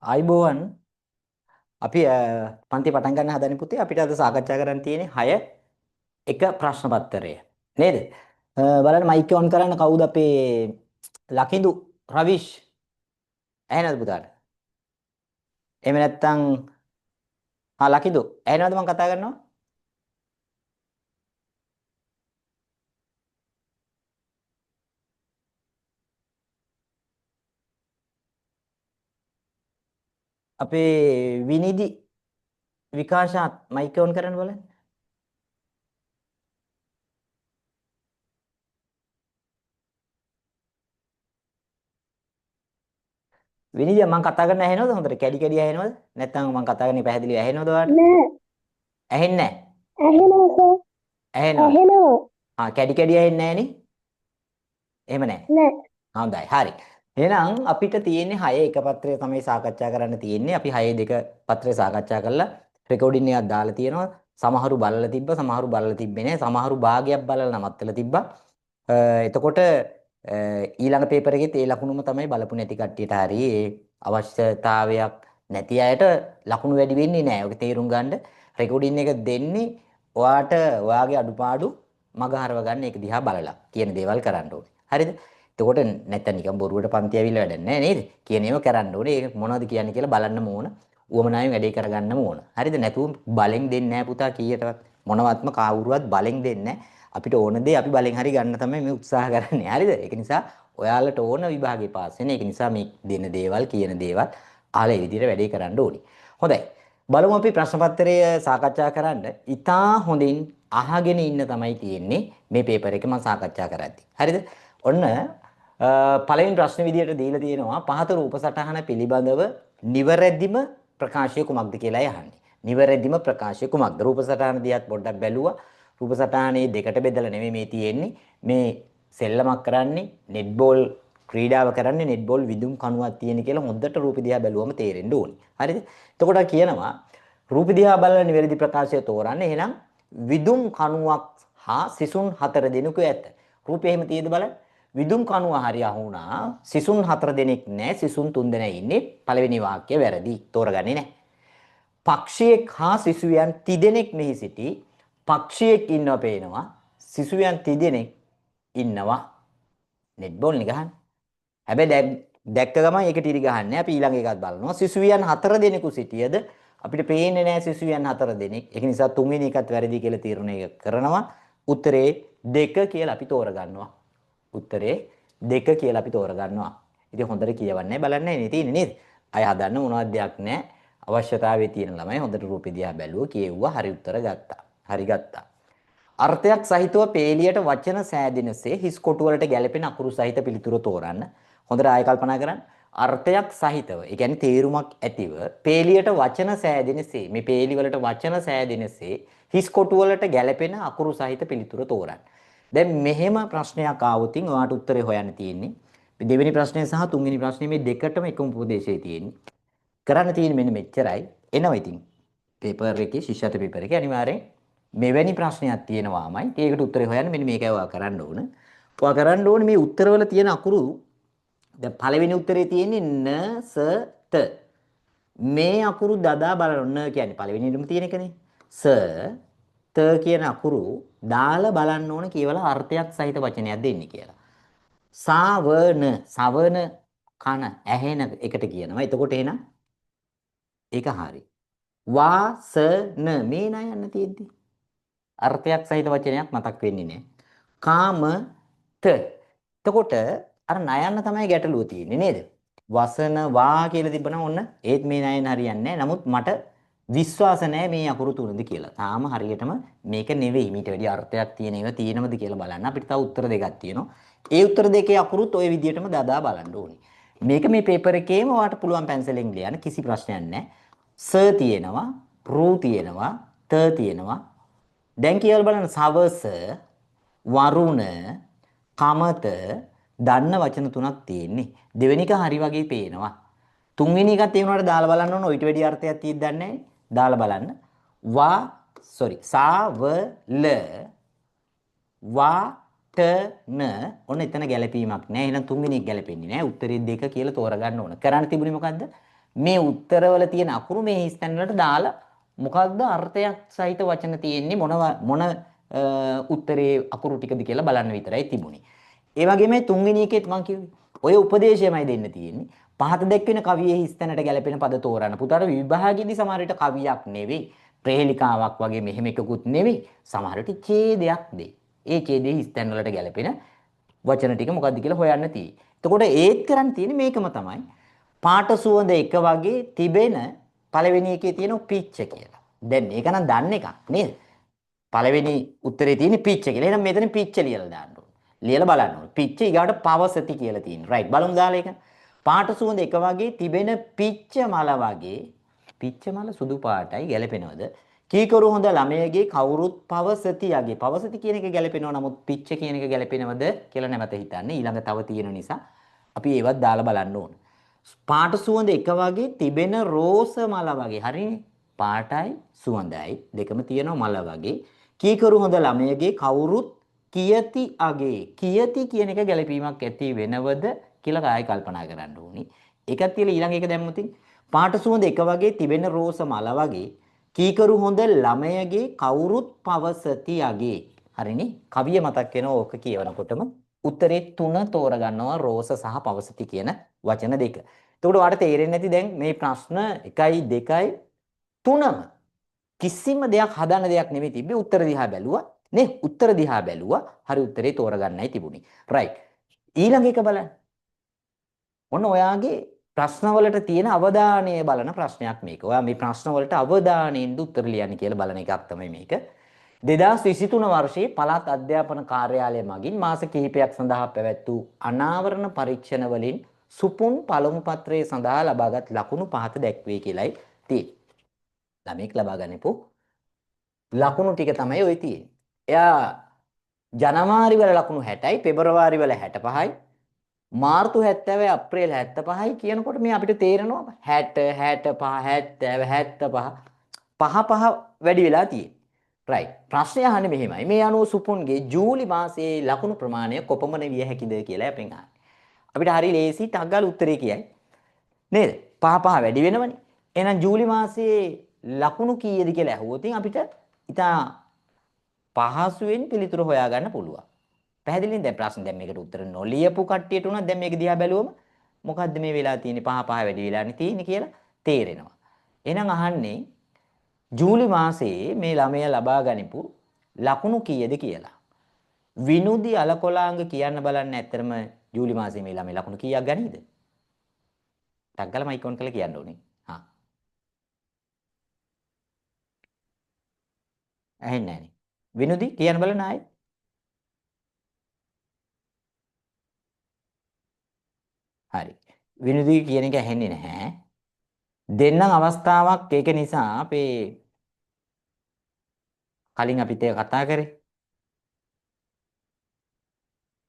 ආයිබෝවන් අපි පන්ති පටන් ගන්න හදන පුතේ අපිට අද සාකච්ඡා කරන්න තියෙන්නේ 6 එක ප්‍රශ්න පත්‍රය නේද? බලන්න මයික් ඔන් කරන්න කවුද අපේ ලකිඳු රවිෂ් ඇහෙනවද පුතාට? එහෙම නැත්නම් ලකිඳු ඇහෙනවද මම කතා කරනවා? අපේ විනිදි විකාශාත් මයික් ඔන් කරන්න බලන්න. විනිදියා මම කතා කරන ඇහෙනවද හොඳට? කැඩි කැඩි ඇහෙනවද? නැත්නම් මම කතා කරන්නේ පැහැදිලිව ඇහෙනවද ඔයාලට? නෑ ඇහෙන්නේ ඇහෙනවා සර් නැහැ. ඇහෙනවද? ඇහෙනවා කැඩි කැඩි ඇහෙන්නේ නැහැ නේ? එහෙම නැහැ. නෑ හොඳයි. හරි. එහෙනම් අපිට තියෙන්නේ 6 එක පත්‍රය තමයි සාකච්ඡා කරන්න තියෙන්නේ. අපි 6 දෙක පත්‍රය සාකච්ඡා කරලා රෙකෝඩින් එකක් දාලා තියෙනවා. සමහරු බලලා තිබ්බා, සමහරු බලලා තිබ්බේ නැහැ. සමහරු භාගයක් බලලා නවත්තලා තිබ්බා. එතකොට ඊළඟ පේපර් එකෙත් ඒ ලකුණුම තමයි බලපු නැති කට්ටියට හරි ඒ අවශ්‍යතාවයක් නැති අයට ලකුණු වැඩි වෙන්නේ නැහැ. ඔක තේරුම් ගන්න. රෙකෝඩින් එක දෙන්නේ ඔයාට ඔයාගේ අඩුපාඩු මග හරව ගන්න ඒක දිහා බලලා කියන දේවල් කරන්න ඕනේ. හරිද? එතකොට නැත්තම් නිකන් බොරුවට පන්ති ඇවිල්ලා වැඩක් නැහැ නේද? කියන ඒවා කරන්න ඕනේ. ඒක මොනවද කියන්නේ කියලා බලන්න ඕන. උවමනාවෙන් වැඩේ කරගන්න ඕන. හරිද? නැතුව බලෙන් දෙන්නේ නැහැ පුතා කීයටවත්. මොනවත්ම කවුරුවත් බලෙන් දෙන්නේ නැහැ. අපිට ඕන දේ අපි බලෙන් හරි ගන්න තමයි මේ උත්සාහ කරන්නේ. හරිද? ඒක නිසා ඔයාලට ඕන විභාගේ පාස් වෙන. ඒක නිසා මේ දෙන දේවල් කියන දේවල් අහලා ඒ විදිහට වැඩේ කරන්න ඕනේ. හොඳයි. බලමු අපි ප්‍රශ්න පත්‍රය සාකච්ඡා කරන්න. ඉතා හොඳින් අහගෙන ඉන්න තමයි තියෙන්නේ මේ පේපර් එක මම සාකච්ඡා කරද්දී. හරිද? ඔන්න පළවෙනි ප්‍රශ්න විදියට දීලා තියෙනවා පහත රූප සටහන පිළිබඳව නිවැරදිම ප්‍රකාශය කුමක්ද කියලා යහන්නේ. නිවැරදිම ප්‍රකාශය කුමක්ද? රූප සටහන දිහාත් පොඩ්ඩක් බැලුවා. රූප සටහනේ දෙකට බෙදලා නෙමෙයි මේ තියෙන්නේ. මේ සෙල්ලමක් කරන්නේ නෙට්බෝල් ක්‍රීඩාව කරන්නේ නෙට්බෝල් විදුම් කණුවක් තියෙන කියලා හොඳට රූප දිහා බැලුවම තේරෙන්න ඕනේ. හරිද? එතකොට කියනවා රූප දිහා බලලා නිවැරදි ප්‍රකාශය තෝරන්න. එහෙනම් විදුම් කණුවක් හා සිසුන් 4 දෙනෙකු ඇත. රූපේ එහෙම තියෙද බලන්න. විදුම් කණුව හරි අහුණා. සිසුන් 4 දෙනෙක් නැහැ. සිසුන් 3 දෙනා ඉන්නේ. පළවෙනි වාක්‍යය වැරදි. තෝරගන්නේ නැහැ. පක්ෂියෙක් හා සිසුවියන් 30 දෙනෙක් මෙහි සිටි. පක්ෂියෙක් ඉන්නව පේනවා. සිසුවියන් 30 දෙනෙක් ඉන්නවා. නෙට්බෝල් නේ ගහන්නේ. හැබැයි දැක්ක ගමන් ඒක ටිරි ගහන්නේ. අපි ඊළඟ එකත් බලනවා. සිසුවියන් 4 දෙනෙකු සිටියද අපිට පේන්නේ නැහැ සිසුවියන් 4 දෙනෙක්. ඒක නිසා තුන්වෙනි එකත් වැරදි කියලා තීරණය කරනවා. උත්තරේ 2 කියලා අපි තෝරගන්නවා. උත්තරේ 2 කියලා අපි තෝරගන්නවා. ඉතින් හොඳට කියවන්නේ බලන්නේ නේ තියෙන්නේ නේද? අය හදන්න මොනවද දෙයක් නැහැ. අවශ්‍යතාවයේ තියෙන ළමයි හොඳට රූපෙ දිහා බැලුවා, කියෙව්වා, හරි උත්තර ගත්තා. හරි ගත්තා. අර්ථයක් සහිතව පේලියට වචන සෑදෙනසේ හිස් කොටු වලට ගැලපෙන අකුරු සහිත පිළිතුර තෝරන්න. හොඳට ආයෙ කල්පනා කරන්න. අර්ථයක් සහිතව, ඒ කියන්නේ තේරුමක් ඇතිව පේලියට වචන සෑදෙනසේ මේ පේලි වලට වචන සෑදෙනසේ හිස් කොටු වලට ගැලපෙන අකුරු සහිත පිළිතුර තෝරන්න. දැන් මෙහෙම ප්‍රශ්නයක් ආවොතින් ඔයාට උත්තරේ හොයන්න තියෙන්නේ. දෙවෙනි ප්‍රශ්නය සහ තුන්වෙනි ප්‍රශ්නේ මේ දෙකටම එකම උපදේශය තියෙන්නේ. කරන්න තියෙන්නේ මෙන්න මෙච්චරයි. එනවා ඉතින්. පේපර් එකේ ශිෂ්‍යත්ව පේපර් එකේ අනිවාර්යෙන් මෙවැනි ප්‍රශ්නයක් තියෙනවාමයි. ඒකට උත්තරේ හොයන්න මෙන්න මේකයි ඔයා කරන්න ඕන. ඔයා කරන්න ඕනේ මේ උත්තරවල තියෙන අකුරු දැන් පළවෙනි උත්තරේ තියෙන්නේ න ස ත. මේ අකුරු දදා බලන්න කියන්නේ පළවෙනියටම තියෙන එකනේ. ස ත කියන අකුරු දාලා බලන්න ඕන කියවලා අර්ථයක් සහිත වචනයක් දෙන්නේ කියලා. සවන සවන කන ඇහෙන එකට කියනවා. එතකොට එහෙනම් ඒක හරි. වාසන මේ නය යන්න තියෙද්දි අර්ථයක් සහිත වචනයක් මතක් වෙන්නේ නැහැ. කාමත. එතකොට අර නයන්න තමයි ගැටලුව තියෙන්නේ නේද? වසන වා කියලා තිබ්බනම් ඔන්න ඒත් මේ නයන හරියන්නේ නැහැ. නමුත් මට විශ්වාස නැහැ මේ අකුරු තුනද කියලා. තාම හරියටම මේක නෙවෙයි. මීට වැඩි අර්ථයක් තියෙන ඒවා තියෙනවද කියලා බලන්න. අපිට තව උත්තර දෙකක් තියෙනවා. ඒ උත්තර දෙකේ අකුරුත් ওই විදිහටම දදා බලන්න ඕනේ. මේක මේ පේපර් එකේම ඔයාලට පුළුවන් පැන්සලෙන් ලියන්න කිසි ප්‍රශ්නයක් නැහැ. ස තියෙනවා, රූ තියෙනවා, ත තියෙනවා. දැන් කියලා බලන්න සවස, වරුණ, කමත දන්න වචන තුනක් තියෙන්නේ. දෙවෙනි එක හරි වගේ පේනවා. තුන්වෙනි එකත් ඒ වුණාට දාලා බලන්න ඕන. ඊට වැඩි අර්ථයක් තියෙද්ද නැහැ. දාලා බලන්න. සාවල වාටන ඔන්න එතන ගැලපීමක් නැහැ. එහෙනම් තුන්වෙනි එක ගැලපෙන්නේ නැහැ. උත්තරේ 2 කියලා තෝරගන්න ඕන. කරන්න තිබුණේ මොකද්ද? මේ උත්තරවල තියෙන අකුරු මේ හිස්තැන් වලට දාලා මොකක්ද අර්ථයක් සහිත වචන තියෙන්නේ මොන උත්තරේ අකුරු ටිකද කියලා බලන්න විතරයි තිබුණේ. ඒ වගේමයි තුන්වෙනි එකෙත් මම කිව්වේ. ඔය උපදේශයමයි දෙන්න තියෙන්නේ. පහත දැක්වෙන කවියේ හිස්තැනට ගැලපෙන පද තෝරන්න. පුතාට විභාගයේදී සමහර විට කවියක් නෙවෙයි, ප්‍රහේලිකාවක් වගේ මෙහෙම එකකුත් නෙවෙයි. සමහර විට ඡේදයක් දෙයි. ඒ ඡේදයේ හිස්තැන් වලට ගැලපෙන වචන ටික මොකක්ද කියලා හොයන්න තියෙයි. එතකොට ඒත් කරන්න තියෙන්නේ මේකම තමයි. පාට සුවඳ එක වගේ තිබෙන පළවෙනි එකේ තියෙන පිච්ච කියලා. දැන් මේක නම් දන්න එකක් නේද? පළවෙනි උත්තරේ තියෙන්නේ පිච්ච කියලා. එහෙනම් මෙතන පිච්ච ලියලා දාන්න ඕනේ. ලියලා බලන්න ඕනේ. පිච්ච ඊගාට පවසති කියලා තියෙනවා. රයිට්. බලමු දාලා ඒක. පාට සුවඳ එක වගේ තිබෙන පිච්ච මල වගේ පිච්ච මල සුදු පාටයි ගැලපෙනවද? කීකරු හොඳ ළමයේගේ කවුරුත් පවසති යගේ. පවසති කියන එක ගැලපෙනවා. නමුත් පිච්ච කියන එක ගැලපෙනවද කියලා නැවත හිතන්න. ඊළඟ තව තියෙන නිසා අපි ඒවත් දාලා බලන්න ඕනේ. පාට සුවඳ එක වගේ තිබෙන රෝස මල වගේ. හරිනේ. පාටයි සුවඳයි දෙකම තියෙනවා මල වගේ. කීකරු හොඳ ළමයේගේ කවුරුත් කියති අගේ. කියති කියන එක ගැලපීමක් ඇති වෙනවද කියලා කායි කල්පනා කරන්න ඕනි. ඒකත් තියලා ඊළඟ එක දැම්මොත් පාට සුවඳ එක වගේ තිබෙන රෝස මල වගේ කීකරු හොඳ ළමයේගේ කවුරුත් පවසති අගේ. හරිනේ. කවිය මතක් වෙනවා ඕක කියවනකොටම. උත්තරේ 3 තෝරගන්නවා රෝස සහ පවසති කියන වචන දෙක. එතකොට ඔයාලට තේරෙන්නේ නැති දැන් මේ ප්‍රශ්න 1 2 3ම කිසිම දෙයක් හදන්න දෙයක් නෙමෙයි තිබ්බේ. උත්තර දිහා බැලුවා නේ. උත්තර දිහා බැලුවා. හරි උත්තරේ තෝරගන්නයි තිබුණේ. රයිට්. ඊළඟ එක බලන්න. ඔන්න ඔයාගේ ප්‍රශ්නවලට තියෙන අවධානය බලන ප්‍රශ්නයක් මේක. ඔයා මේ ප්‍රශ්නවලට අවධානයෙන් උත්තර ලියන්න කියලා බලන එකක් තමයි මේක. 2023 වර්ෂයේ පළාත් අධ්‍යාපන කාර්යාලය මගින් මාස කිහිපයක් සඳහා පැවැත් වූ අනාවරණ පරීක්ෂණ වලින් සුපුන් පළමු පත්‍රයේ සඳහා ලබාගත් ලකුණු පහත දැක්වේ කියලයි තියෙන්නේ. ළමෙක් ලබා ගන්නපු ලකුණු ටික තමයි ඔය තියෙන්නේ. එයා ජනවාරි වල ලකුණු 60යි, පෙබරවාරි වල 65යි, මාර්තු 70 අප්‍රේල් 75යි කියනකොට මේ අපිට තේරෙනවා 60 65 70 75 පහ වැඩි වෙලා තියෙන්නේ. රයිට්. ප්‍රශ්නය අහන්නේ මෙහෙමයි. මේ අනුව සුපුන්ගේ ජූලි මාසයේ ලකුණු ප්‍රමාණය කොපමණ විය හැකිද කියලා අපෙන් අහන්නේ. අපිට හරි ලේසි ටක් ගාලා උත්තරේ කියයි. නේද? පහ වැඩි වෙනවනේ. එහෙනම් ජූලි මාසයේ ලකුණු කීයද කියලා අහුවොත් අපිට ඉතා පහසුවෙන් පිළිතුර හොයාගන්න පුළුවන්. පැහැදිලිද? දැන් ප්‍රශ්න දැන් මේකට උත්තර නොලියපු කට්ටියට උනත් දැන් මේක දිහා බැලුවම මොකද්ද මේ වෙලා තියෙන්නේ පහ වැඩි වෙලානේ තියෙන්නේ කියලා තේරෙනවා. එහෙනම් අහන්නේ ජූලි මාසයේ මේ ළමයා ලබා ගනිපු ලකුණු කීයද කියලා. විනුදි අලකොලාංග කියන්න බලන්න ඇත්තරම ජූලි මාසයේ මේ ළමයා ලකුණු කීයක් ගනීද? ටක් ගාලා මයික් ඔන් කරලා කියන්න ඕනේ. හා. ඇහෙන්නේ නැහනේ. විනුදි කියන්න බලන්න ආයේ. හරි. විනුදි කියන එක ඇහෙන්නේ නැහැ. දෙන්නම් අවස්ථාවක් ඒක නිසා අපේ කලින් අපිත් ඒක කතා කරේ.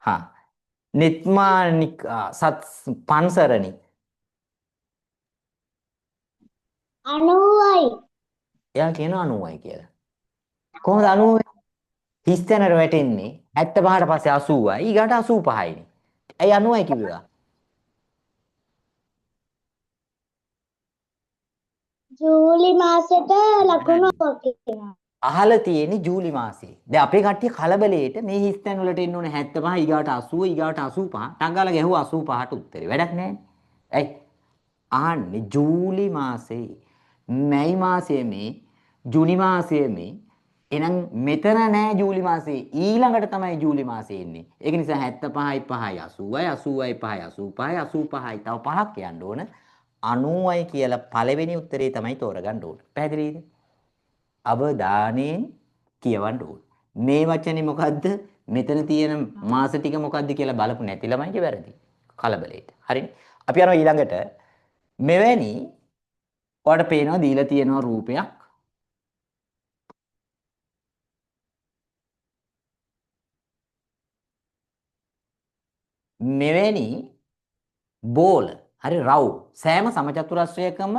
හා. නිත්මානික සත් පන්සරණි 90යි. එයා කියන 90යි කියලා. කොහොමද 90? හිස්තැනට වැටෙන්නේ 75ට පස්සේ 80යි ඊගාට 85යිනේ. ඇයි 90යි කිව්වා? ජූලි මාසෙට ලකුණු ඔක්කිනවා. අහලා තියෙන්නේ ජූලි මාසේ. දැන් අපේ කට්ටිය කලබලයට මේ හිස්තැන් වලට එන්න ඕනේ 75 ඊගාට 80 ඊගාට 85. ටංගාලා ගැහුවා 85ට උත්තරේ. වැඩක් නැහැ. ඇයි? අහන්නේ ජූලි මාසේ, මැයි මාසයේ මේ, ජූනි මාසයේ මේ. එහෙනම් මෙතන නෑ ජූලි මාසේ. ඊළඟට තමයි ජූලි මාසේ එන්නේ. ඒක නිසා 75යි 5යි 80යි 80යි 5යි 85යි 85යි තව පහක් යන්න ඕන. 90යි කියලා පළවෙනි උත්තරේ තමයි තෝරගන්න ඕන. පැහැදිලිද? අවධානයෙන් කියවන්න ඕන. මේ වචනේ මොකද්ද? මෙතන තියෙන මාස ටික මොකද්ද කියලා බලපු නැති ළමයිගේ වැරදි. කලබලෙට. හරිනේ. අපි යනවා ඊළඟට. මෙවැනි ඔයාලට පේනවා දීලා තියෙනවා රූපයක්. මෙවැනි බෝල හරි රව් සෑම සමචතුරස්‍රයකම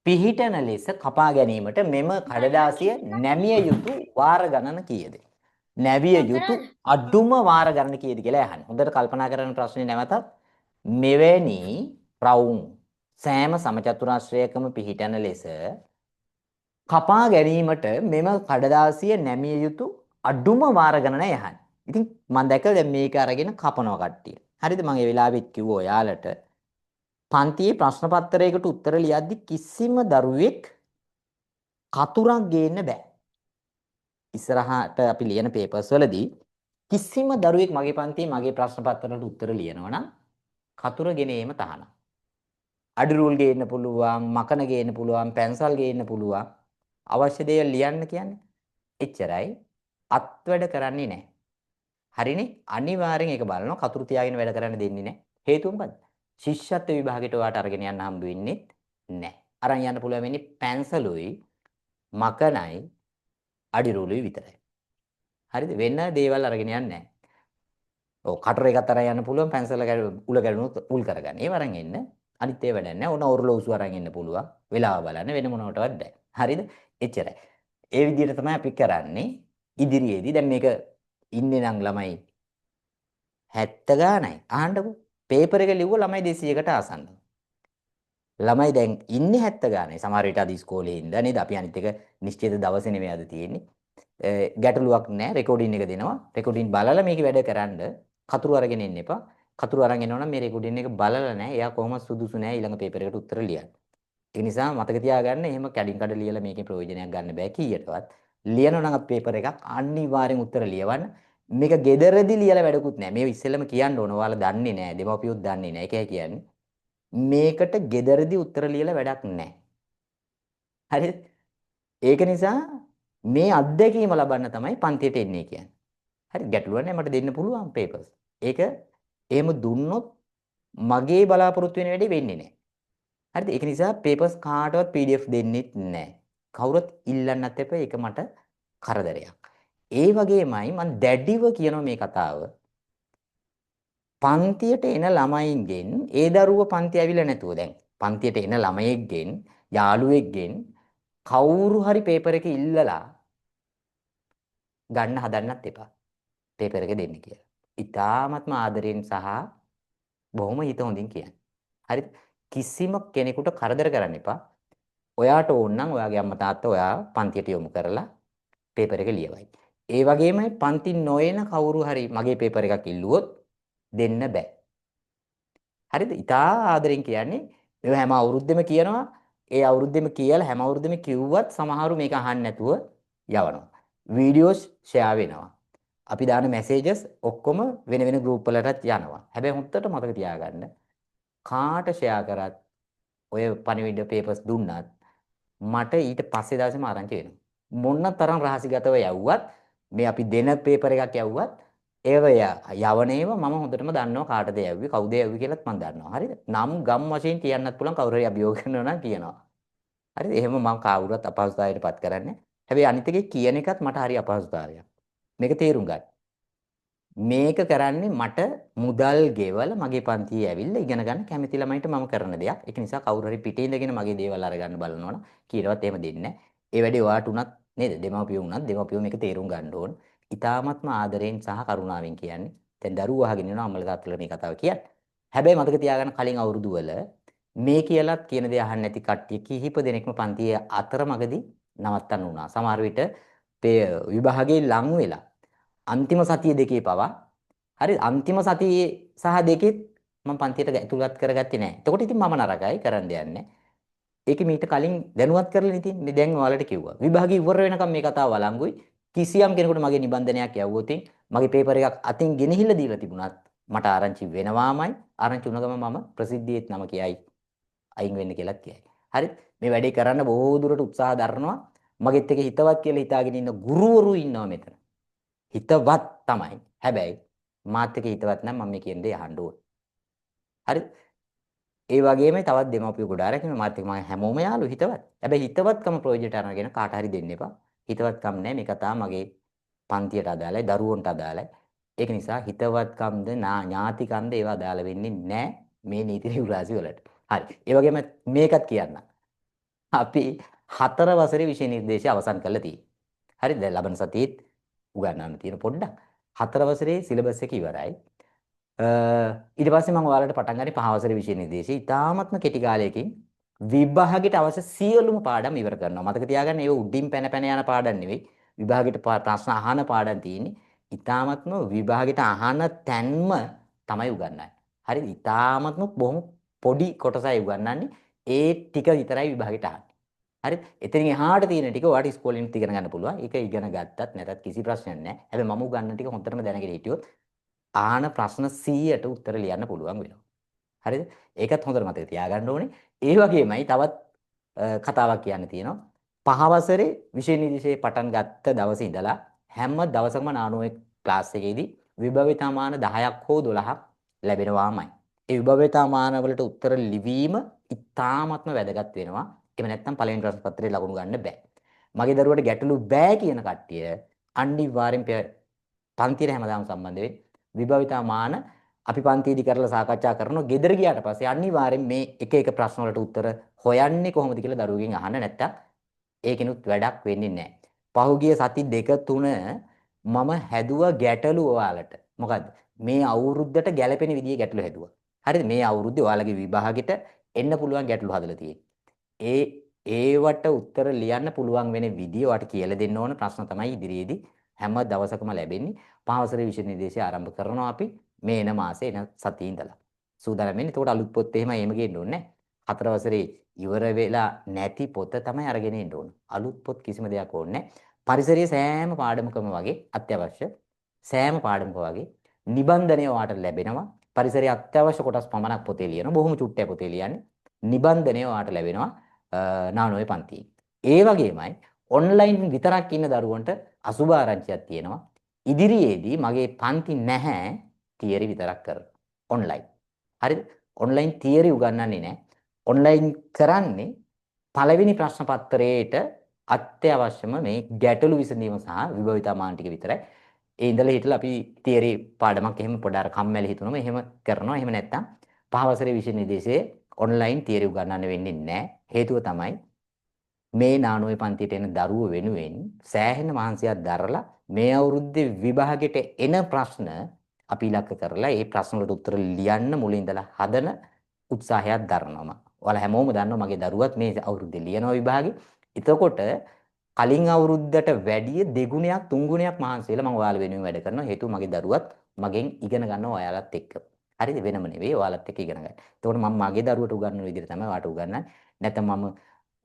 පිහිටන ලෙස කපා ගැනීමට මෙම කඩදාසිය නැමිය යුතු වාර ගණන කීයද? නැවිය යුතු අඩුම වාර ගණන කීයද කියලා අහන්නේ. හොඳට කල්පනා කරන ප්‍රශ්නේ නැවතත් මෙවැනි රවුම් සෑම සමචතුරාශ්‍රයකම පිහිටන ලෙස කපා ගැනීමට මෙම කඩදාසිය නැමිය යුතු අඩුම වාර ගණන යහන්. ඉතින් මම දැකලා දැන් මේක අරගෙන කපනවා කට්ටිය. හරිද? මම ඒ වෙලාවෙත් කිව්වා ඔයාලට පන්තියේ ප්‍රශ්න පත්‍රයකට උත්තර ලියද්දි කිසිම දරුවෙක් කතුරක් ගේන්න බෑ. ඉස්සරහට අපි ලියන පේපර්ස් වලදී කිසිම දරුවෙක් මගේ පන්තියේ මගේ ප්‍රශ්න පත්‍රවලට උත්තර ලියනවා නම් කතුර ගෙන ඒම තහනම්. අඩි රූල් ගේන්න පුළුවන්, මකන ගේන්න පුළුවන්, පැන්සල් ගේන්න පුළුවන්. අවශ්‍ය දේ ලියන්න කියන්නේ. එච්චරයි. අත්වැඩ කරන්නේ නැහැ. හරිනේ? අනිවාර්යෙන් ඒක බලනවා. කතුරු තියාගෙන වැඩ කරන්න දෙන්නේ නැහැ. හේතුව මොකද්ද? ශිෂ්‍යත්ව විභාගයට ඔයාට අරගෙන යන්න හම්බ වෙන්නේ නැහැ. අරන් යන්න පුළුවන් වෙන්නේ පැන්සලුයි, මකනයි, අඩි රූලුයි විතරයි. හරිද? වෙන දේවල් අරගෙන යන්නේ නැහැ. ඔව් කටර එකත් අරන් යන්න පුළුවන් පැන්සල උල ගැලුණොත් උල් කරගන්න. ඒව අරන් එන්න. අනිත් ඒවා වැඩක් නැහැ. ඕන ඔරලෝසු අරන් එන්න පුළුවන්. වෙලාව බලන්න වෙන මොනකටවත් බෑ. හරිද? එච්චරයි. ඒ විදිහට තමයි අපි කරන්නේ ඉදිරියේදී. දැන් මේක ඉන්නේ නම් ළමයි 70 ගානයි. අහන්නකෝ. පේපර් එක ලිව්ව ළමයි 200කට ආසන්න. ළමයි දැන් ඉන්නේ 70 ගානයි. සමහර විට අද ඉස්කෝලේ ඉඳලා නේද? අපි අනිත් එක නිශ්චිත දවසේ නෙමෙයි අද තියෙන්නේ. ගැටලුවක් නැහැ. රෙකෝඩින් එක දෙනවා. රෙකෝඩින් බලලා මේක වැඩ කරන්න කතුරු අරගෙන එන්න එපා. කතුරු අරන් එනවනම් මේ රෙකෝඩින් එක බලලා නැහැ. එයා කොහොමද සුදුසු නැහැ ඊළඟ පේපර් එකට උත්තර ලියන්න. ඒ නිසා මතක තියාගන්න එහෙම කැඩින් කඩ ලියලා මේකේ ප්‍රයෝජනයක් ගන්න බෑ කීයටවත්. ලියනවා නම් පේපර් එකක් අනිවාර්යෙන් උත්තර ලියවන්න. මේක gederedi ලියලා වැඩකුත් නැහැ. මේක ඉස්සෙල්ලම කියන්න ඕන. ඔයාලා දන්නේ නැහැ. දෙමව්පියොත් දන්නේ නැහැ. ඒකයි කියන්නේ. මේකට gederedi උත්තර ලියලා වැඩක් නැහැ. හරිද? ඒක නිසා මේ අත්දැකීම ලබන්න තමයි පන්තියට එන්නේ කියන්නේ. හරි ගැටලුවක් නැහැ මට දෙන්න පුළුවන් papers. ඒක එහෙම දුන්නොත් මගේ බලාපොරොත්තු වෙන වැඩේ වෙන්නේ නැහැ. හරිද? ඒක නිසා papers කාටවත් PDF දෙන්නෙත් නැහැ. කවුරුත් ඉල්ලන්නත් එපා. ඒක මට කරදරයක්. ඒ වගේමයි මම දැඩිව කියනවා මේ කතාව. පන්තියට එන ළමයින්ගෙන් ඒ දරුව පන්ති ඇවිල්ලා නැතුව දැන් පන්තියට එන ළමයෙක්ගෙන් යාළුවෙක්ගෙන් කවුරු හරි පේපර් එක ඉල්ලලා ගන්න හදන්නත් එපා. පේපර් එක දෙන්න කියලා. ඉතාමත්ම ආදරෙන් සහ බොහොම හිත හොඳින් කියන්නේ. හරිද? කිසිම කෙනෙකුට කරදර කරන්න එපා. ඔයාට ඕන නම් ඔයාගේ අම්මා තාත්තා ඔයා පන්තියට යොමු කරලා පේපර් එක ලියවයි. ඒ වගේමයි පන්ති නොයන කවුරු හරි මගේ පේපර් එකක් ඉල්ලුවොත් දෙන්න බෑ. හරිද? ඉතා ආදරෙන් කියන්නේ ඒ හැම අවුරුද්දෙම කියනවා. ඒ අවුරුද්දෙම කියලා හැම අවුරුද්දෙම කිව්වත් සමහරු මේක අහන්නේ නැතුව යවනවා. වීඩියෝස් ෂෙයා වෙනවා. අපි දාන මැසේජස් ඔක්කොම වෙන වෙන ගෲප් වලටත් යනවා. හැබැයි හොත්තට මතක තියාගන්න කාට ෂෙයා කරත් ඔය පණිවිඩ පේපර්ස් දුන්නත් මට ඊට පස්සේ දවසේම ආරංචි වෙනවා. මොන්න තරම් රහසිගතව යවුවත් මේ අපි දෙන පේපර් එකක් යවුවත් ඒව යවනේව මම හොඳටම දන්නවා කාටද යවුවේ කවුද යවුවේ කියලාත් මම දන්නවා. හරිද? නම් ගම් වශයෙන් කියන්නත් පුළුවන් කවුරු හරි අභියෝග කරනවා නම් කියනවා. හරිද? එහෙම මම කවුරුත් අපහසුතාවයටපත් කරන්නේ. හැබැයි අනිත් එකේ කියන එකත් මට හරි අපහසුතාවයක්. මේක තේරුම් ගන්න. මේක කරන්නේ මට මුදල් ගෙවලා මගේ පන්තියේ ඇවිල්ලා ඉගෙන ගන්න කැමති ළමයින්ට මම කරන දෙයක්. ඒක නිසා කවුරු හරි පිටේ ඉඳගෙන මගේ දේවල් අරගන්න බලනවනම් කීරවත් එහෙම දෙන්නේ නැහැ. ඒ වැඩේ ඔයාට උනත් නේද? දෙමාපියෝ උනත් දෙමාපියෝ මේක තේරුම් ගන්න ඕන. ඊ타ත්ම ආදරෙන් සහ කරුණාවෙන් කියන්නේ. දැන් දරුවෝ අහගෙන ඉන්නවා අම්මලා තාත්තලා මේ කතාව කියන්නේ. හැබැයි මතක තියාගන්න කලින් අවුරුදු වල මේ කියලාත් කියන දේ අහන්න නැති කට්ටිය කිහිප දෙනෙක්ම පන්තියේ අතරමඟදී නවත්තන්න වුණා. සමහර විට විභාගයේ ලඟ වෙලා අන්තිම සතිය දෙකේ පවා හරි අන්තිම සතියේ සහ දෙකෙත් මම පන්තියට ඇතුළත් කරගත්තේ නැහැ. එතකොට ඉතින් මම නරකයි කරන්න දෙන්නේ. ඒක මීට කලින් දැනුවත් කරලා ඉතින් දැන් ඔයාලට කිව්වා. විභාගය ඉවර වෙනකම් මේ කතාව වළංගුයි. කිසියම් කෙනෙකුට මගේ නිබන්ධනයක් යවුවොත් මගේ පේපර් එකක් අතින් ගෙනහිල්ලා දීලා තිබුණත් මට ආරංචි වෙනවාමයි. ආරංචි වුණ ගමන් මම ප්‍රසිද්ධියේත් නම කියයි. අයින් වෙන්න කියලාත් කියයි. හරි මේ වැඩේ කරන්න බොහෝ දුරට උත්සාහ දරනවා. මගෙත් එක හිතවත් කියලා හිතාගෙන ඉන්න ගුරුවරු ඉන්නවා මෙතන. හිතවත් තමයි. හැබැයි මාත් එක්ක හිතවත් නම් මම මේ කියන දේ අහන්න ඕන. හරිද? ඒ වගේම තවත් දෙමව්පියෝ ගොඩාක් ඉන්නවා මාත් එක්ක මම හැමෝම යාළු හිතවත්. හැබැයි හිතවත්කම ප්‍රොජෙක්ට් අරගෙන කාට හරි දෙන්න එපා. හිතවත්කම් නැහැ මේ කතාව මගේ පන්තියට අදාළයි දරුවන්ට අදාළයි. ඒක නිසා හිතවත්කම්ද ඥාතිකම්ද ඒවා අදාළ වෙන්නේ නැහැ මේ නීති රියුරාසි වලට. හරි. ඒ වගේම මේකත් කියන්න. අපි 4 වසරේ විෂය නිර්දේශය අවසන් කරලා තියෙනවා. හරිද? දැන් ලබන සතියේත් උගන්වන්න තියෙන පොඩ්ඩක්. 4 වසරේ සිලබස් එක ඉවරයි. ඊට පස්සේ මම ඔයාලට පටන් ගන්නේ පහ වසරේ විෂය නිර්දේශය. ඉතාමත්ම කෙටි කාලයකින් විභාගයට අවශ්‍ය සියලුම පාඩම් ඉවර කරනවා. මතක තියාගන්න ඒව උඩින් පැන පැන යන පාඩම් නෙවෙයි. විභාගයට ප්‍රශ්න අහන පාඩම් තියෙන්නේ. ඉතාමත්ම විභාගයට අහන තැන්ම තමයි උගන්වන්නේ. හරිද? ඉතාමත්ම බොහොම පොඩි කොටසයි උගන්වන්නේ. ඒ ටික විතරයි විභාගයට අහන්නේ. හරිද? එතනින් එහාට තියෙන ටික ඔයාලට ඉස්කෝලේන් ඉගෙන ගන්න පුළුවන්. ඒක ඉගෙන ගත්තත් නැතත් කිසි ප්‍රශ්නයක් නැහැ. හැබැයි මම උගන්වන ටික හොඳටම දැනගෙන හිටියොත් ආන ප්‍රශ්න 100ට උත්තර ලියන්න පුළුවන් වෙනවා. හරිද? ඒකත් හොඳට මතක තියාගන්න ඕනේ. ඒ වගේමයි තවත් කතාවක් කියන්න තියෙනවා. පහ වසරේ විෂය නිර්දේශයේ පටන් ගත්ත දවසේ ඉඳලා හැම දවසකම නානෝයේ ක්ලාස් එකේදී විභව්‍යතාමාන 10ක් හෝ 12ක් ලැබෙනවාමයි. ඒ විභව්‍යතාමාන වලට උත්තර ලිවීම ඉතාමත්ම වැදගත් වෙනවා. එහෙම නැත්නම් පළවෙනි ප්‍රශ්න පත්‍රේ ලකුණු ගන්න බෑ. මගේ දරුවට ගැටලු බෑ කියන කට්ටිය අනිවාර්යෙන් පන්තියට හැමදාම සම්බන්ධ වෙයි. විභවිතාමාන අපි පන්තියේදී කරලා සාකච්ඡා කරනවා. ගෙදර ගියාට පස්සේ අනිවාර්යෙන් මේ එක එක ප්‍රශ්න වලට උත්තර හොයන්නේ කොහොමද කියලා දරුවගෙන් අහන්න. නැත්තම් ඒකිනුත් වැඩක් වෙන්නේ නැහැ. පහුගිය සති දෙක තුන මම හැදුවා ගැටලු ඔයාලට. මොකද්ද? මේ අවුරුද්දට ගැලපෙන විදිහේ ගැටලු හැදුවා. හරිද? මේ අවුරුද්දේ ඔයාලගේ විභාගෙට එන්න පුළුවන් ගැටලු හදලා තියෙන්නේ. ඒවට උත්තර ලියන්න පුළුවන් වෙන විදිය ඔයාලට කියලා දෙන්න ඕන ප්‍රශ්න තමයි ඉදිරියේදී හැම දවසකම ලැබෙන්නේ. පහ වසරේ විෂය නිර්දේශය ආරම්භ කරනවා අපි මේ එන මාසේ එන සතියේ ඉඳලා. සූදානම් වෙන්න. එතකොට අලුත් පොත් එහෙම ගේන්න ඕනේ නැහැ. හතර වසරේ ඉවර වෙලා නැති පොත තමයි අරගෙන එන්න ඕන. අලුත් පොත් කිසිම දෙයක් ඕනේ නැහැ. පරිසරයේ සෑම පාඩමකම වගේ අත්‍යවශ්‍ය සෑම පාඩමක වගේ නිබන්ධනය ඔයාලට ලැබෙනවා. පරිසරයේ අත්‍යවශ්‍ය කොටස් පමණක් පොතේ ලියනවා. බොහොම චුට්ටයි පොතේ ලියන්නේ. නිබන්ධනය ඔයාලට ලැබෙනවා නානෝයේ පන්තියේ. ඒ වගේමයි ඔන්ලයින් විතරක් ඉන්න දරුවන්ට අසුබ ආරංචියක් තියෙනවා. ඉදිරියේදී මගේ පන්ති නැහැ තියරි විතරක් කරන ඔන්ලයින්. හරිද? ඔන්ලයින් තියරි උගන්වන්නේ නැහැ. ඔන්ලයින් කරන්නේ පළවෙනි ප්‍රශ්න පත්‍රයේට අත්‍යවශ්‍යම මේ ගැටලු විසඳීම සහ විභවිතාමාන ටික විතරයි. ඒ ඉඳලා හිටලා අපි තියරි පාඩමක් එහෙම පොඩ අර කම්මැලි හිතුනම එහෙම කරනවා. එහෙම නැත්නම් පහ වසරේ විෂය නිර්දේශයේ ඔන්ලයින් තියරි උගන්වන්න වෙන්නේ නැහැ. හේතුව තමයි මේ නානෝයේ පන්තියට එන දරුවෝ වෙනුවෙන් සෑහෙන මහන්සියක් දරලා මේ අවුරුද්දේ විභාගෙට එන ප්‍රශ්න අපි ඉලක්ක කරලා ඒ ප්‍රශ්න වලට උත්තර ලියන්න මුලින් ඉඳලා හදන උත්සාහයක් දරනවා. ඔයාලා හැමෝම දන්නවා මගේ දරුවත් මේ අවුරුද්දේ ලියනවා විභාගේ. එතකොට කලින් අවුරුද්දට වැඩිය දෙගුණයක් තුන්ගුණයක් මහන්සි වෙලා මම ඔයාලා වෙනුවෙන් වැඩ කරනවා. හේතුව මගේ දරුවත් මගෙන් ඉගෙන ගන්නවා ඔයාලත් එක්ක. හරිද? වෙනම නෙවෙයි ඔයාලත් එක්ක ඉගෙන ගන්න. එතකොට මම මගේ දරුවට උගන්වන විදිහට තමයි ඔයාලට උගන්වන්නේ. නැත්නම් මම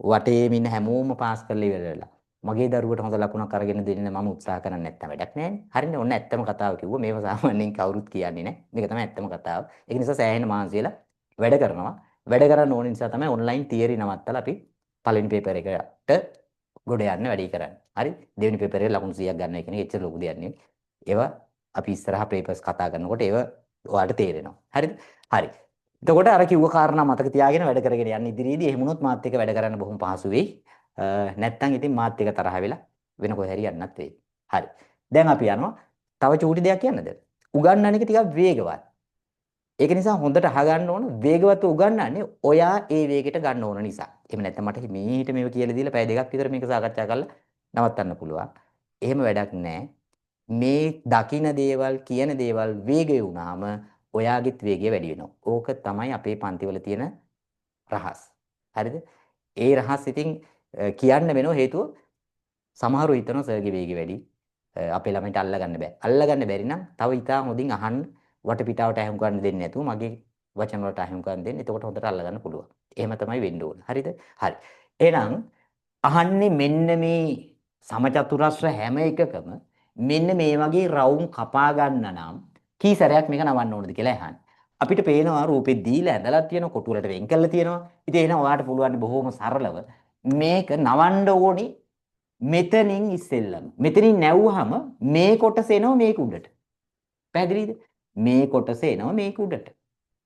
වටේම ඉන්න හැමෝම පාස් කරලා ඉවර වෙලා මගේ දරුවට හොඳ ලකුණක් අරගෙන දෙන්න මම උත්සාහ කරන්නේ නැත්නම් වැඩක් නැහැ. හරිනේ? ඔන්න ඇත්තම කතාව කිව්වා. මේව සාමාන්‍යයෙන් කවුරුත් කියන්නේ නැහැ. මේක තමයි ඇත්තම කතාව. ඒක නිසා සෑහෙන මහන්සි වෙලා වැඩ කරනවා. වැඩ කරන්න ඕන නිසා තමයි ඔන්ලයින් තියරි නවත්තලා අපි පළවෙනි පේපර් එකට ගොඩ යන්න වැඩි කරන්නේ. හරි? දෙවෙනි පේපර් එකේ ලකුණු 100ක් ගන්න එක නේ එච්චර ලොකු දෙයක් නෙවෙයි. ඒවා අපි ඉස්සරහා පේපර්ස් කතා කරනකොට ඒව ඔයාලට තේරෙනවා. හරිද? හරි. එතකොට අර කිව්ව කාරණා මතක තියාගෙන වැඩ කරගෙන යන්න ඉදිරියේදී එහෙම වුණොත් මාත් එක්ක වැඩ කරන්න බොහොම පහසු වෙයි. නැත්තම් ඉතින් මාත් එක්ක තරහ වෙලා වෙන කොහේ හරි යන්නත් වෙයි. හරි. දැන් අපි යනවා. තව චූටි දෙයක් කියන්නද? උගන්වන්න එක ටිකක් වේගවත්. ඒක නිසා හොඳට අහගන්න ඕන වේගවත් උගන්වන්නේ ඔයා ඒ වේගෙට ගන්න ඕන නිසා. එහෙම නැත්නම් මට මේහිට මේව කියලා දීලා පැය දෙකක් විතර මේක සාකච්ඡා කරලා නවත්තන්න පුළුවන්. එහෙම වැඩක් නැහැ. මේ දකින දේවල් කියන දේවල් වේගය වුණාම ඔයාගෙත් වේගය වැඩි වෙනවා. ඕක තමයි අපේ පන්තිවල තියෙන රහස්. හරිද? ඒ රහස් ඉතින් කියන්න වෙනව හේතුව සමහරව හිතනවා සර්ගේ වේගය වැඩි. අපේ ළමයින්ට අල්ලගන්න බෑ. අල්ලගන්න බැරි නම් තව ඉතා හොඳින් අහන්න වටපිටාවට අහුම් ගන්න දෙන්නේ නැතුව මගේ වචන වලට අහුම් ගන්න දෙන්න. එතකොට හොඳට අල්ලගන්න පුළුවන්. එහෙම තමයි වෙන්න ඕන. හරිද? හරි. එහෙනම් අහන්නේ මෙන්න මේ සමචතුරස්‍ර හැම එකකම මෙන්න මේ වගේ රවුම් කපා ගන්න නම් කී සැරයක් මේක නවන්න ඕනද කියලා අහන්නේ. අපිට පේනවා රූපේ දීලා ඇඳලා තියෙනවා කොටු වලට වෙන් කරලා තියෙනවා. ඉතින් එහෙනම් ඔයාලට පුළුවන් බොහොම සරලව මේක නවන්න ඕනේ මෙතනින් ඉස්සෙල්ලම. මෙතනින් නැව්වහම මේ කොටස එනවා මේක උඩට. පැහැදිලිද? මේ කොටස එනවා මේක උඩට.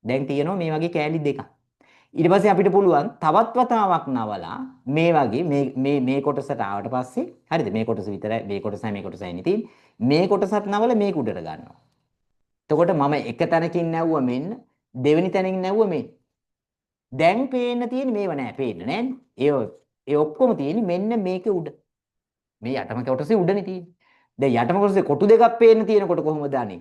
දැන් තියෙනවා මේ වගේ කෑලි දෙකක්. ඊට පස්සේ අපිට පුළුවන් තවත් වතාවක් නවලා මේ වගේ මේ කොටසට ආවට පස්සේ හරිද මේ කොටස විතරයි මේ කොටසයි මේ කොටසයි නේ තියෙන්නේ. මේ කොටසත් නවලා මේක උඩට ගන්නවා. එතකොට මම එක තැනකින් නැව්ව මෙන්න දෙවෙනි තැනකින් නැව්ව මේ. දැන් පේන්න තියෙන්නේ මේව නෑ පේන්නේ නෑනේ. ඒ ඔක්කොම තියෙන්නේ මෙන්න මේක උඩ. මේ යටම කොටසේ උඩනේ තියෙන්නේ. දැන් යටම කොටසේ කොටු දෙකක් පේන්න තියෙනකොට කොහොමද අනේ?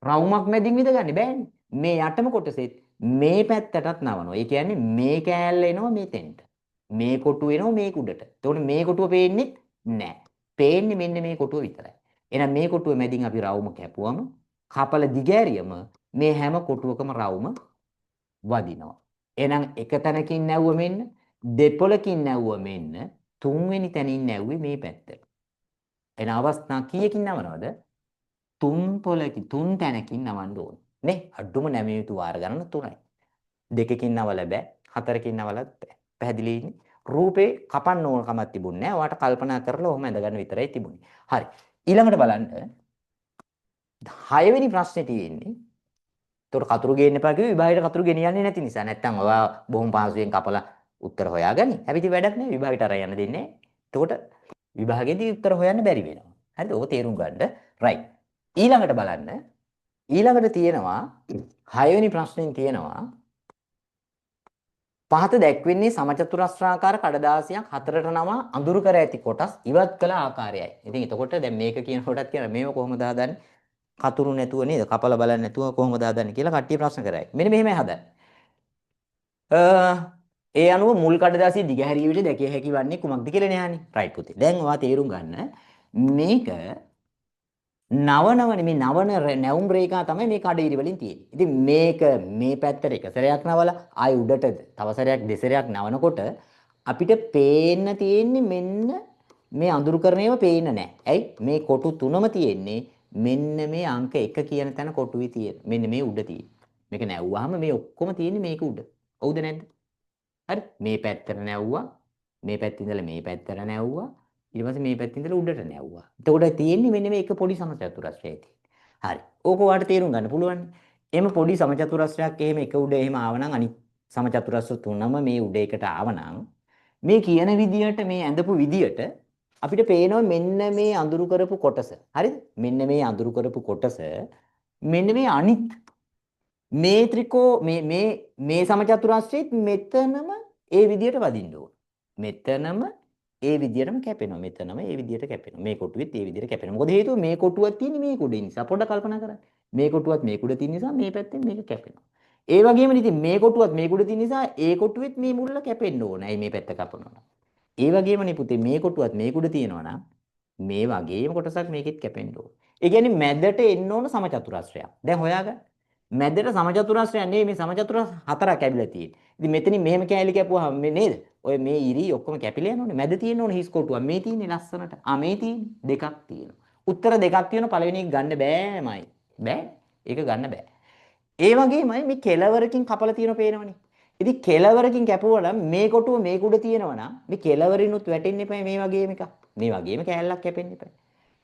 රවුමක් මැදින් විදගන්න බෑනේ. මේ යටම කොටසෙත් මේ පැත්තටත් නවනවා. ඒ කියන්නේ මේ කෑල්ල එනවා මෙතෙන්ට. මේ කොටුව එනවා මේ උඩට. එතකොට මේ කොටුව පේන්නේ නැහැ. පේන්නේ මෙන්න මේ කොටුව විතරයි. එහෙනම් මේ කොටුව මැදින් අපි රවුම කැපුවම කපල දිගෑරියම මේ හැම කොටුවකම රවුම වදිනවා. එහෙනම් එක තැනකින් නැවුව මෙන්න, දෙපොලකින් නැවුව මෙන්න, තුන්වෙනි තැනින් නැවුවේ මේ පැත්තට. එන අවස්ථා කීයකින් නවනවද? තුන් පොලකින් තුන් තැනකින් නවන්න ඕනේ. නේ? අඩුම නැමිය යුතු වාර ගණන 3යි. දෙකකින් නවල බෑ, හතරකින් නවලත් බෑ. පැහැදිලිනේ? රූපේ කපන්න ඕන කමක් තිබුණේ නැහැ. ඔයාට කල්පනා කරලා ඔහොම ඇඳගන්න විතරයි තිබුණේ. හරි. ඊළඟට බලන්න 6 වෙනි ප්‍රශ්නේ තියෙන්නේ. ඒතකොට කතුරු ගේන්න එපා කිව්වේ විභාගයට කතුරු ගෙනියන්නේ නැති නිසා. නැත්තම් ඔයා බොහොම පහසුවෙන් කපලා උත්තර හොයාගනි. හැබැයි වැඩක් නැහැ විභාගයට අරන් යන්න දෙන්නේ නැහැ. එතකොට විභාගෙදී උත්තර හොයන්න බැරි වෙනවා. හරිද? ඕක තේරුම් ගන්න. රයිට්. ඊළඟට බලන්න. ඊළඟට තියෙනවා 6 වෙනි ප්‍රශ්නෙන් තියෙනවා පහත දැක්වෙන්නේ සමචතුරස්‍රාකාර කඩදාසියක් හතරට නම අඳුරු කර ඇති කොටස් ඉවත් කළ ආකාරයයි. ඉතින් එතකොට දැන් මේක කියන කොටත් කියන මේව කොහොමද හදන්නේ? කතුරු නැතුව නේද? කපලා බලන්නේ නැතුව කොහොමද හදන්නේ කියලා කට්ටිය ප්‍රශ්න කරයි. මෙන්න මෙහෙමයි හදන්නේ. ඒ අනුව මුල් කඩදාසිය දිගහැරිය විට දැකිය හැකි වන්නේ කුමක්ද කියලා නෑනේ. රයිට් පුතේ. දැන් ඔයා තේරුම් ගන්න මේක නවනවනේ මේ නවන නැවුම් රේඛා තමයි මේ කඩේරි වලින් තියෙන්නේ. ඉතින් මේක මේ පැත්තට එක සැරයක් නවලා ආයි උඩට තව සැරයක් දෙසරයක් නවනකොට අපිට පේන්න තියෙන්නේ මෙන්න මේ අඳුරු කරන ඒවා පේන්නේ නැහැ. ඇයි? මේ කොටු තුනම තියෙන්නේ මෙන්න මේ අංක 1 කියන තැන කොටුවේ තියෙන. මෙන්න මේ උඩ තියෙන්නේ. මේක නැව්වහම මේ ඔක්කොම තියෙන්නේ මේක උඩ. හවුද නැද්ද? හරි. මේ පැත්තට නැව්වා. මේ පැත්තේ ඉඳලා මේ පැත්තට නැව්වා. ඊට පස්සේ මේ පැත්තේ ඉඳලා උඩට නැව්වා. එතකොට තියෙන්නේ මෙන්න මේ එක පොඩි සමචතුරස්‍රයයි තියෙන්නේ. හරි. ඕක ඔයාලට තේරුම් ගන්න පුළුවන්. එහෙම පොඩි සමචතුරස්‍රයක් එහෙම එක උඩ එහෙම ආවනම් අනිත් සමචතුරස්‍ර තුනම මේ උඩ එකට ආවනම් මේ කියන විදියට මේ ඇඳපු විදියට අපිට පේනවා මෙන්න මේ අඳුරු කරපු කොටස. හරිද? මෙන්න මේ අඳුරු කරපු කොටස මෙන්න මේ අනිත් මේ ත්‍රිකෝ මේ සමචතුරස්‍රයේත් මෙතනම ඒ විදියට වදින්න ඕන. මෙතනම ඒ විදියටම කැපෙනවා. මෙතනම ඒ විදියට කැපෙනවා. මේ කොටුවෙත් ඒ විදියට කැපෙනවා. මොකද හේතුව මේ කොටුවක් තියෙන්නේ මේ කුඩේ නිසා. පොඩ්ඩක් කල්පනා කරන්න. මේ කොටුවත් මේ කුඩ තියෙන නිසා මේ පැත්තෙන් මේක කැපෙනවා. ඒ වගේම ඉතින් මේ කොටුවත් මේ කුඩ තියෙන නිසා ඒ කොටුවෙත් මේ මුල්ල කැපෙන්න ඕන. ඇයි මේ පැත්ත කපනවා. ඒ වගේමනේ පුතේ මේ කොටුවත් මේ කුඩ තියෙනවා නම් මේ වගේම කොටසක් මේකෙත් කැපෙන්න ඕන. ඒ කියන්නේ මැදට එන්න ඕන සමචතුරස්‍රයක්. දැන් හොයාගන්න. මැදට සමචතුරස්‍රයක් නෙවෙයි මේ සමචතුරස් හතරක් ඇවිල්ලා තියෙන්නේ. ඉතින් මෙතනින් මෙහෙම කෑලි කැපුවාම මේ නේද? ඔය මේ ඉරි ඔක්කොම කැපිලා යනෝනේ. මැද තියෙන ඕනේ හිස් කොටුවක්. මේ තියෙන්නේ ලස්සනට. මේ තියෙන්නේ දෙකක් තියෙනවා. උත්තර දෙකක් තියෙනවා. පළවෙනි එක ගන්න බෑමයි. බෑ. ඒක ගන්න බෑ. ඒ වගේමයි මේ කෙලවරකින් කපලා තියෙන පේනවනේ. ඉතින් කෙලවරකින් කැපුවනම් මේ කොටුව මේක උඩ තියෙනවා නම් මේ කෙලවරිනුත් වැටෙන්න එපා මේ වගේම එකක්. මේ වගේම කෑල්ලක් කැපෙන්න එපා.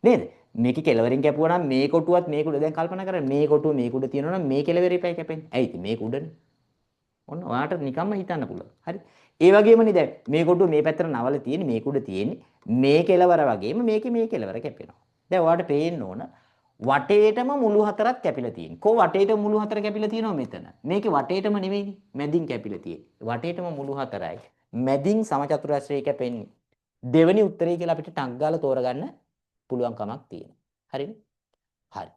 නේද? මේක කෙලවරින් කැපුවා නම් මේ කොටුවත් මේක උඩ දැන් කල්පනා කරන්න මේ කොටුව මේක උඩ තියෙනවා නම් මේ කෙලවරේ එපා කැපෙන්නේ. ඇයි ඉතින් මේක උඩනේ. ඔන්න ඔයාට නිකම්ම හිතන්න පුළුවන්. හරි. ඒ වගේමනේ දැන් මේ කොටුව මේ පැත්තට නවල තියෙන්නේ මේක උඩ තියෙන්නේ මේ කෙලවර වගේම මේකේ මේ කෙලවර කැපෙනවා. දැන් ඔයාට පේන්න ඕන වටේටම මුළු හතරක් කැපිලා තියෙන්නේ. කො වටේට මුළු හතර කැපිලා තියෙනවා මෙතන. මේකේ වටේටම නෙවෙයි මැදින් කැපිලා තියෙන්නේ. වටේටම මුළු හතරයි. මැදින් සමචතුරස්‍රය කැපෙන්නේ. දෙවෙනි උත්තරේ කියලා අපිට ටක් ගාලා තෝරගන්න පුළුවන් කමක් තියෙනවා. හරිද? හරි.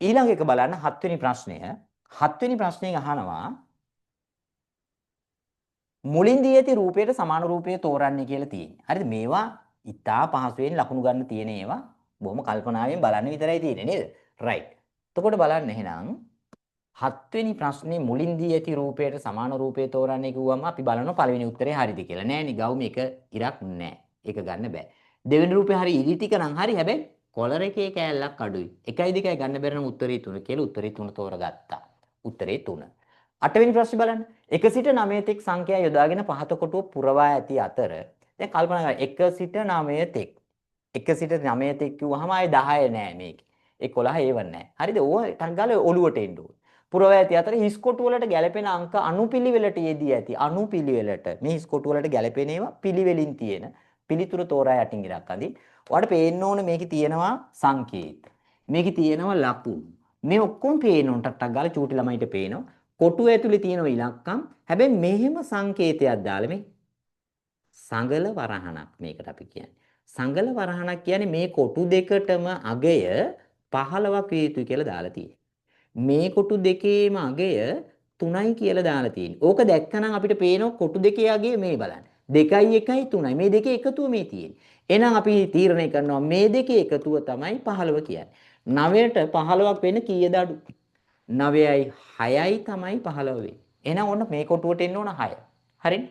ඊළඟ එක බලන්න 7 වෙනි ප්‍රශ්නය. 7 වෙනි ප්‍රශ්නයෙන් අහනවා මුලින් දී ඇති රූපයට සමාන රූපය තෝරන්නේ කියලා තියෙන්නේ. හරිද? මේවා ඉතා පහසුවෙන් ලකුණු ගන්න තියෙන ඒවා. බොහොම කල්පනාවෙන් බලන්න විතරයි තියෙන්නේ නේද? රයිට්. එතකොට බලන්න එහෙනම් 7 වෙනි ප්‍රශ්නේ මුලින් දී ඇති රූපයට සමාන රූපය තෝරන්නේ කිව්වම අපි බලනවා පළවෙනි උත්තරේ හරිද කියලා. නෑනේ ගව් මේක ඉරක් නෑ. ඒක ගන්න බෑ. දෙවෙනි රූපේ හරි ඉරි ටික නම් හරි. හැබැයි කොලර් එකේ කෑල්ලක් අඩුයි. 1යි 2යි ගන්න බැරි නම් උත්තරේ 3 කියලා උත්තරේ 3 තෝරගත්තා. උත්තරේ 3. 8 වෙනි ප්‍රශ්නේ බලන්න. 1 සිට 9 තෙක් සංඛ්‍යා යොදාගෙන පහත කොටුව පුරවා ඇති අතර දැන් කල්පනා කරන්න 1 සිට 9 තෙක් 1 සිට 9 තෙක් කිව්වහම ආයේ 10 නෑ මේකේ. 11 ඒව නෑ. හරිද? ඕවා ටක් ගාලා ඔලුවට එන්න ඕන. පුරවා ඇති අතර හිස් කොටු වලට ගැලපෙන අංක අනුපිළිවෙලට යෙදී ඇති. අනුපිළිවෙලට මේ හිස් කොටු වලට ගැලපෙන ඒවා පිළිවෙලින් තියෙන. පිළිතුරු තෝරා යටින් ඉරක් අඳින්. ඔයාලට පේන්න ඕනේ මේකේ තියෙනවා සංකේත. මේකේ තියෙනවා ලකුණු. මේ ඔක්කොම පේන්න ඕන ටක් ගාලා චූටි ළමයිට පේනවා. කොටුව ඇතුලේ තියෙන ඉලක්කම් හැබැයි මෙහෙම සංකේතයක් දාලා මේ සංගල වරහණක් මේකට අපි කියන්නේ. සංගල වරහණක් කියන්නේ මේ කොටු දෙකටම අගය 15ක් විය යුතුයි කියලා දාලා තියෙනවා. මේ කොටු දෙකේම අගය 3යි කියලා දාලා තියෙන්නේ. ඕක දැක්කනම් අපිට පේනවා කොටු දෙකේ අගය මේ බලන්න. 2යි 1යි 3යි. මේ දෙකේ එකතුව මේ තියෙන්නේ. එහෙනම් අපි තීරණය කරනවා මේ දෙකේ එකතුව තමයි 15 කියන්නේ. 9ට 15ක් වෙන්න කීයද අඩු? 9යි 6යි තමයි 15 වෙන්නේ. එහෙනම් ඔන්න මේ කොටුවට එන්න ඕන 6. හරිනේ?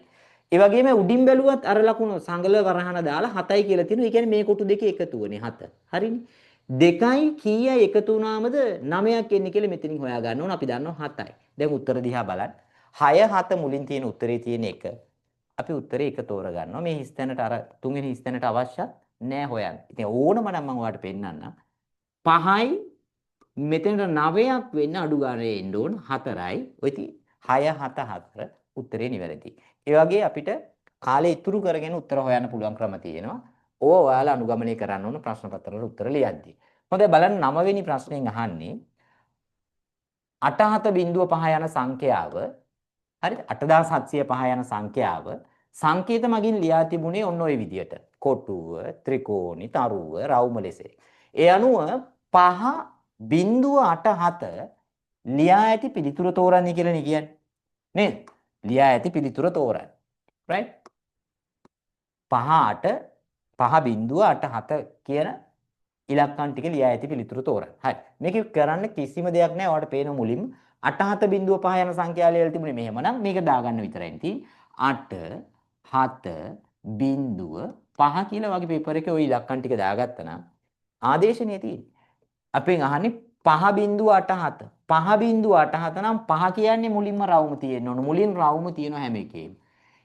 ඒ වගේම උඩින් බැලුවත් අර ලකුණු සංගල වරහන දාලා 7යි කියලා තියෙනවා. ඒ කියන්නේ මේ කොටු දෙකේ එකතුවනේ 7. හරිනේ? 2යි කීයයි එකතු වුණාමද 9ක් එන්නේ කියලා මෙතනින් හොයා ගන්න ඕන. අපි දන්නවා 7යි. දැන් උත්තර දිහා බලන්න. 6 7 මුලින් තියෙන උත්තරේ තියෙන එක. අපි උත්තරේ එක තෝර ගන්නවා. මේ හිස්තැනට අර තුන්වෙනි හිස්තැනට අවශ්‍යත් නෑ හොයන්න. ඉතින් ඕනම නම් මම ඔයාලට පෙන්නන්නම්. 5යි මෙතනට 9ක් වෙන්න අඩු ගානේ එන්න ඕන 4යි. ඔය ඉතින් 6 7 4 උත්තරේ නිවැරදි. ඒ වගේ අපිට කාලය ඉතුරු කරගෙන උත්තර හොයන්න පුළුවන් ක්‍රම තියෙනවා. ඕවා ඔයාලා අනුගමනය කරන්න ඕන ප්‍රශ්න පත්‍රවල උත්තර ලියද්දී. හොඳයි බලන්න 9 වෙනි ප්‍රශ්نين අහන්නේ 87.5 යන සංඛ්‍යාව හරිද 8705 යන සංඛ්‍යාව සංකේත මගින් ලියා තිබුණේ ඔන්න ඔය විදියට. කොටුව, ත්‍රිකෝණි, තරුව, රවුම ලෙස. ඒ අනුව 5.87 ලියා ඇති පිළිතුර තෝරන්නේ කියලා නේ කියන්නේ. නේද? ලියා ඇති පිළිතුර තෝරන්න. right? 5.87 කියන ඉලක්කම් ටික ලියා ඇති පිළිතුර තෝරන්න. හරි. මේක කරන්න කිසිම දෙයක් නැහැ. ඔයාලට පේන මුලින්ම 87.5 යන සංඛ්‍යාව ලියලා තිබුණේ මෙහෙමනම් මේක දාගන්න විතරයි තියෙන්නේ. 8 7.5 කියලා වගේ පේපර් එකේ ওই ඉලක්කම් ටික දාගත්තා නම් ආදේශනේ තියෙන්නේ. අපෙන් අහන්නේ 5.87. 5.87 නම් 5 කියන්නේ මුලින්ම රවුම තියෙන්න ඕන. මුලින් රවුම තියෙන හැම එකේම.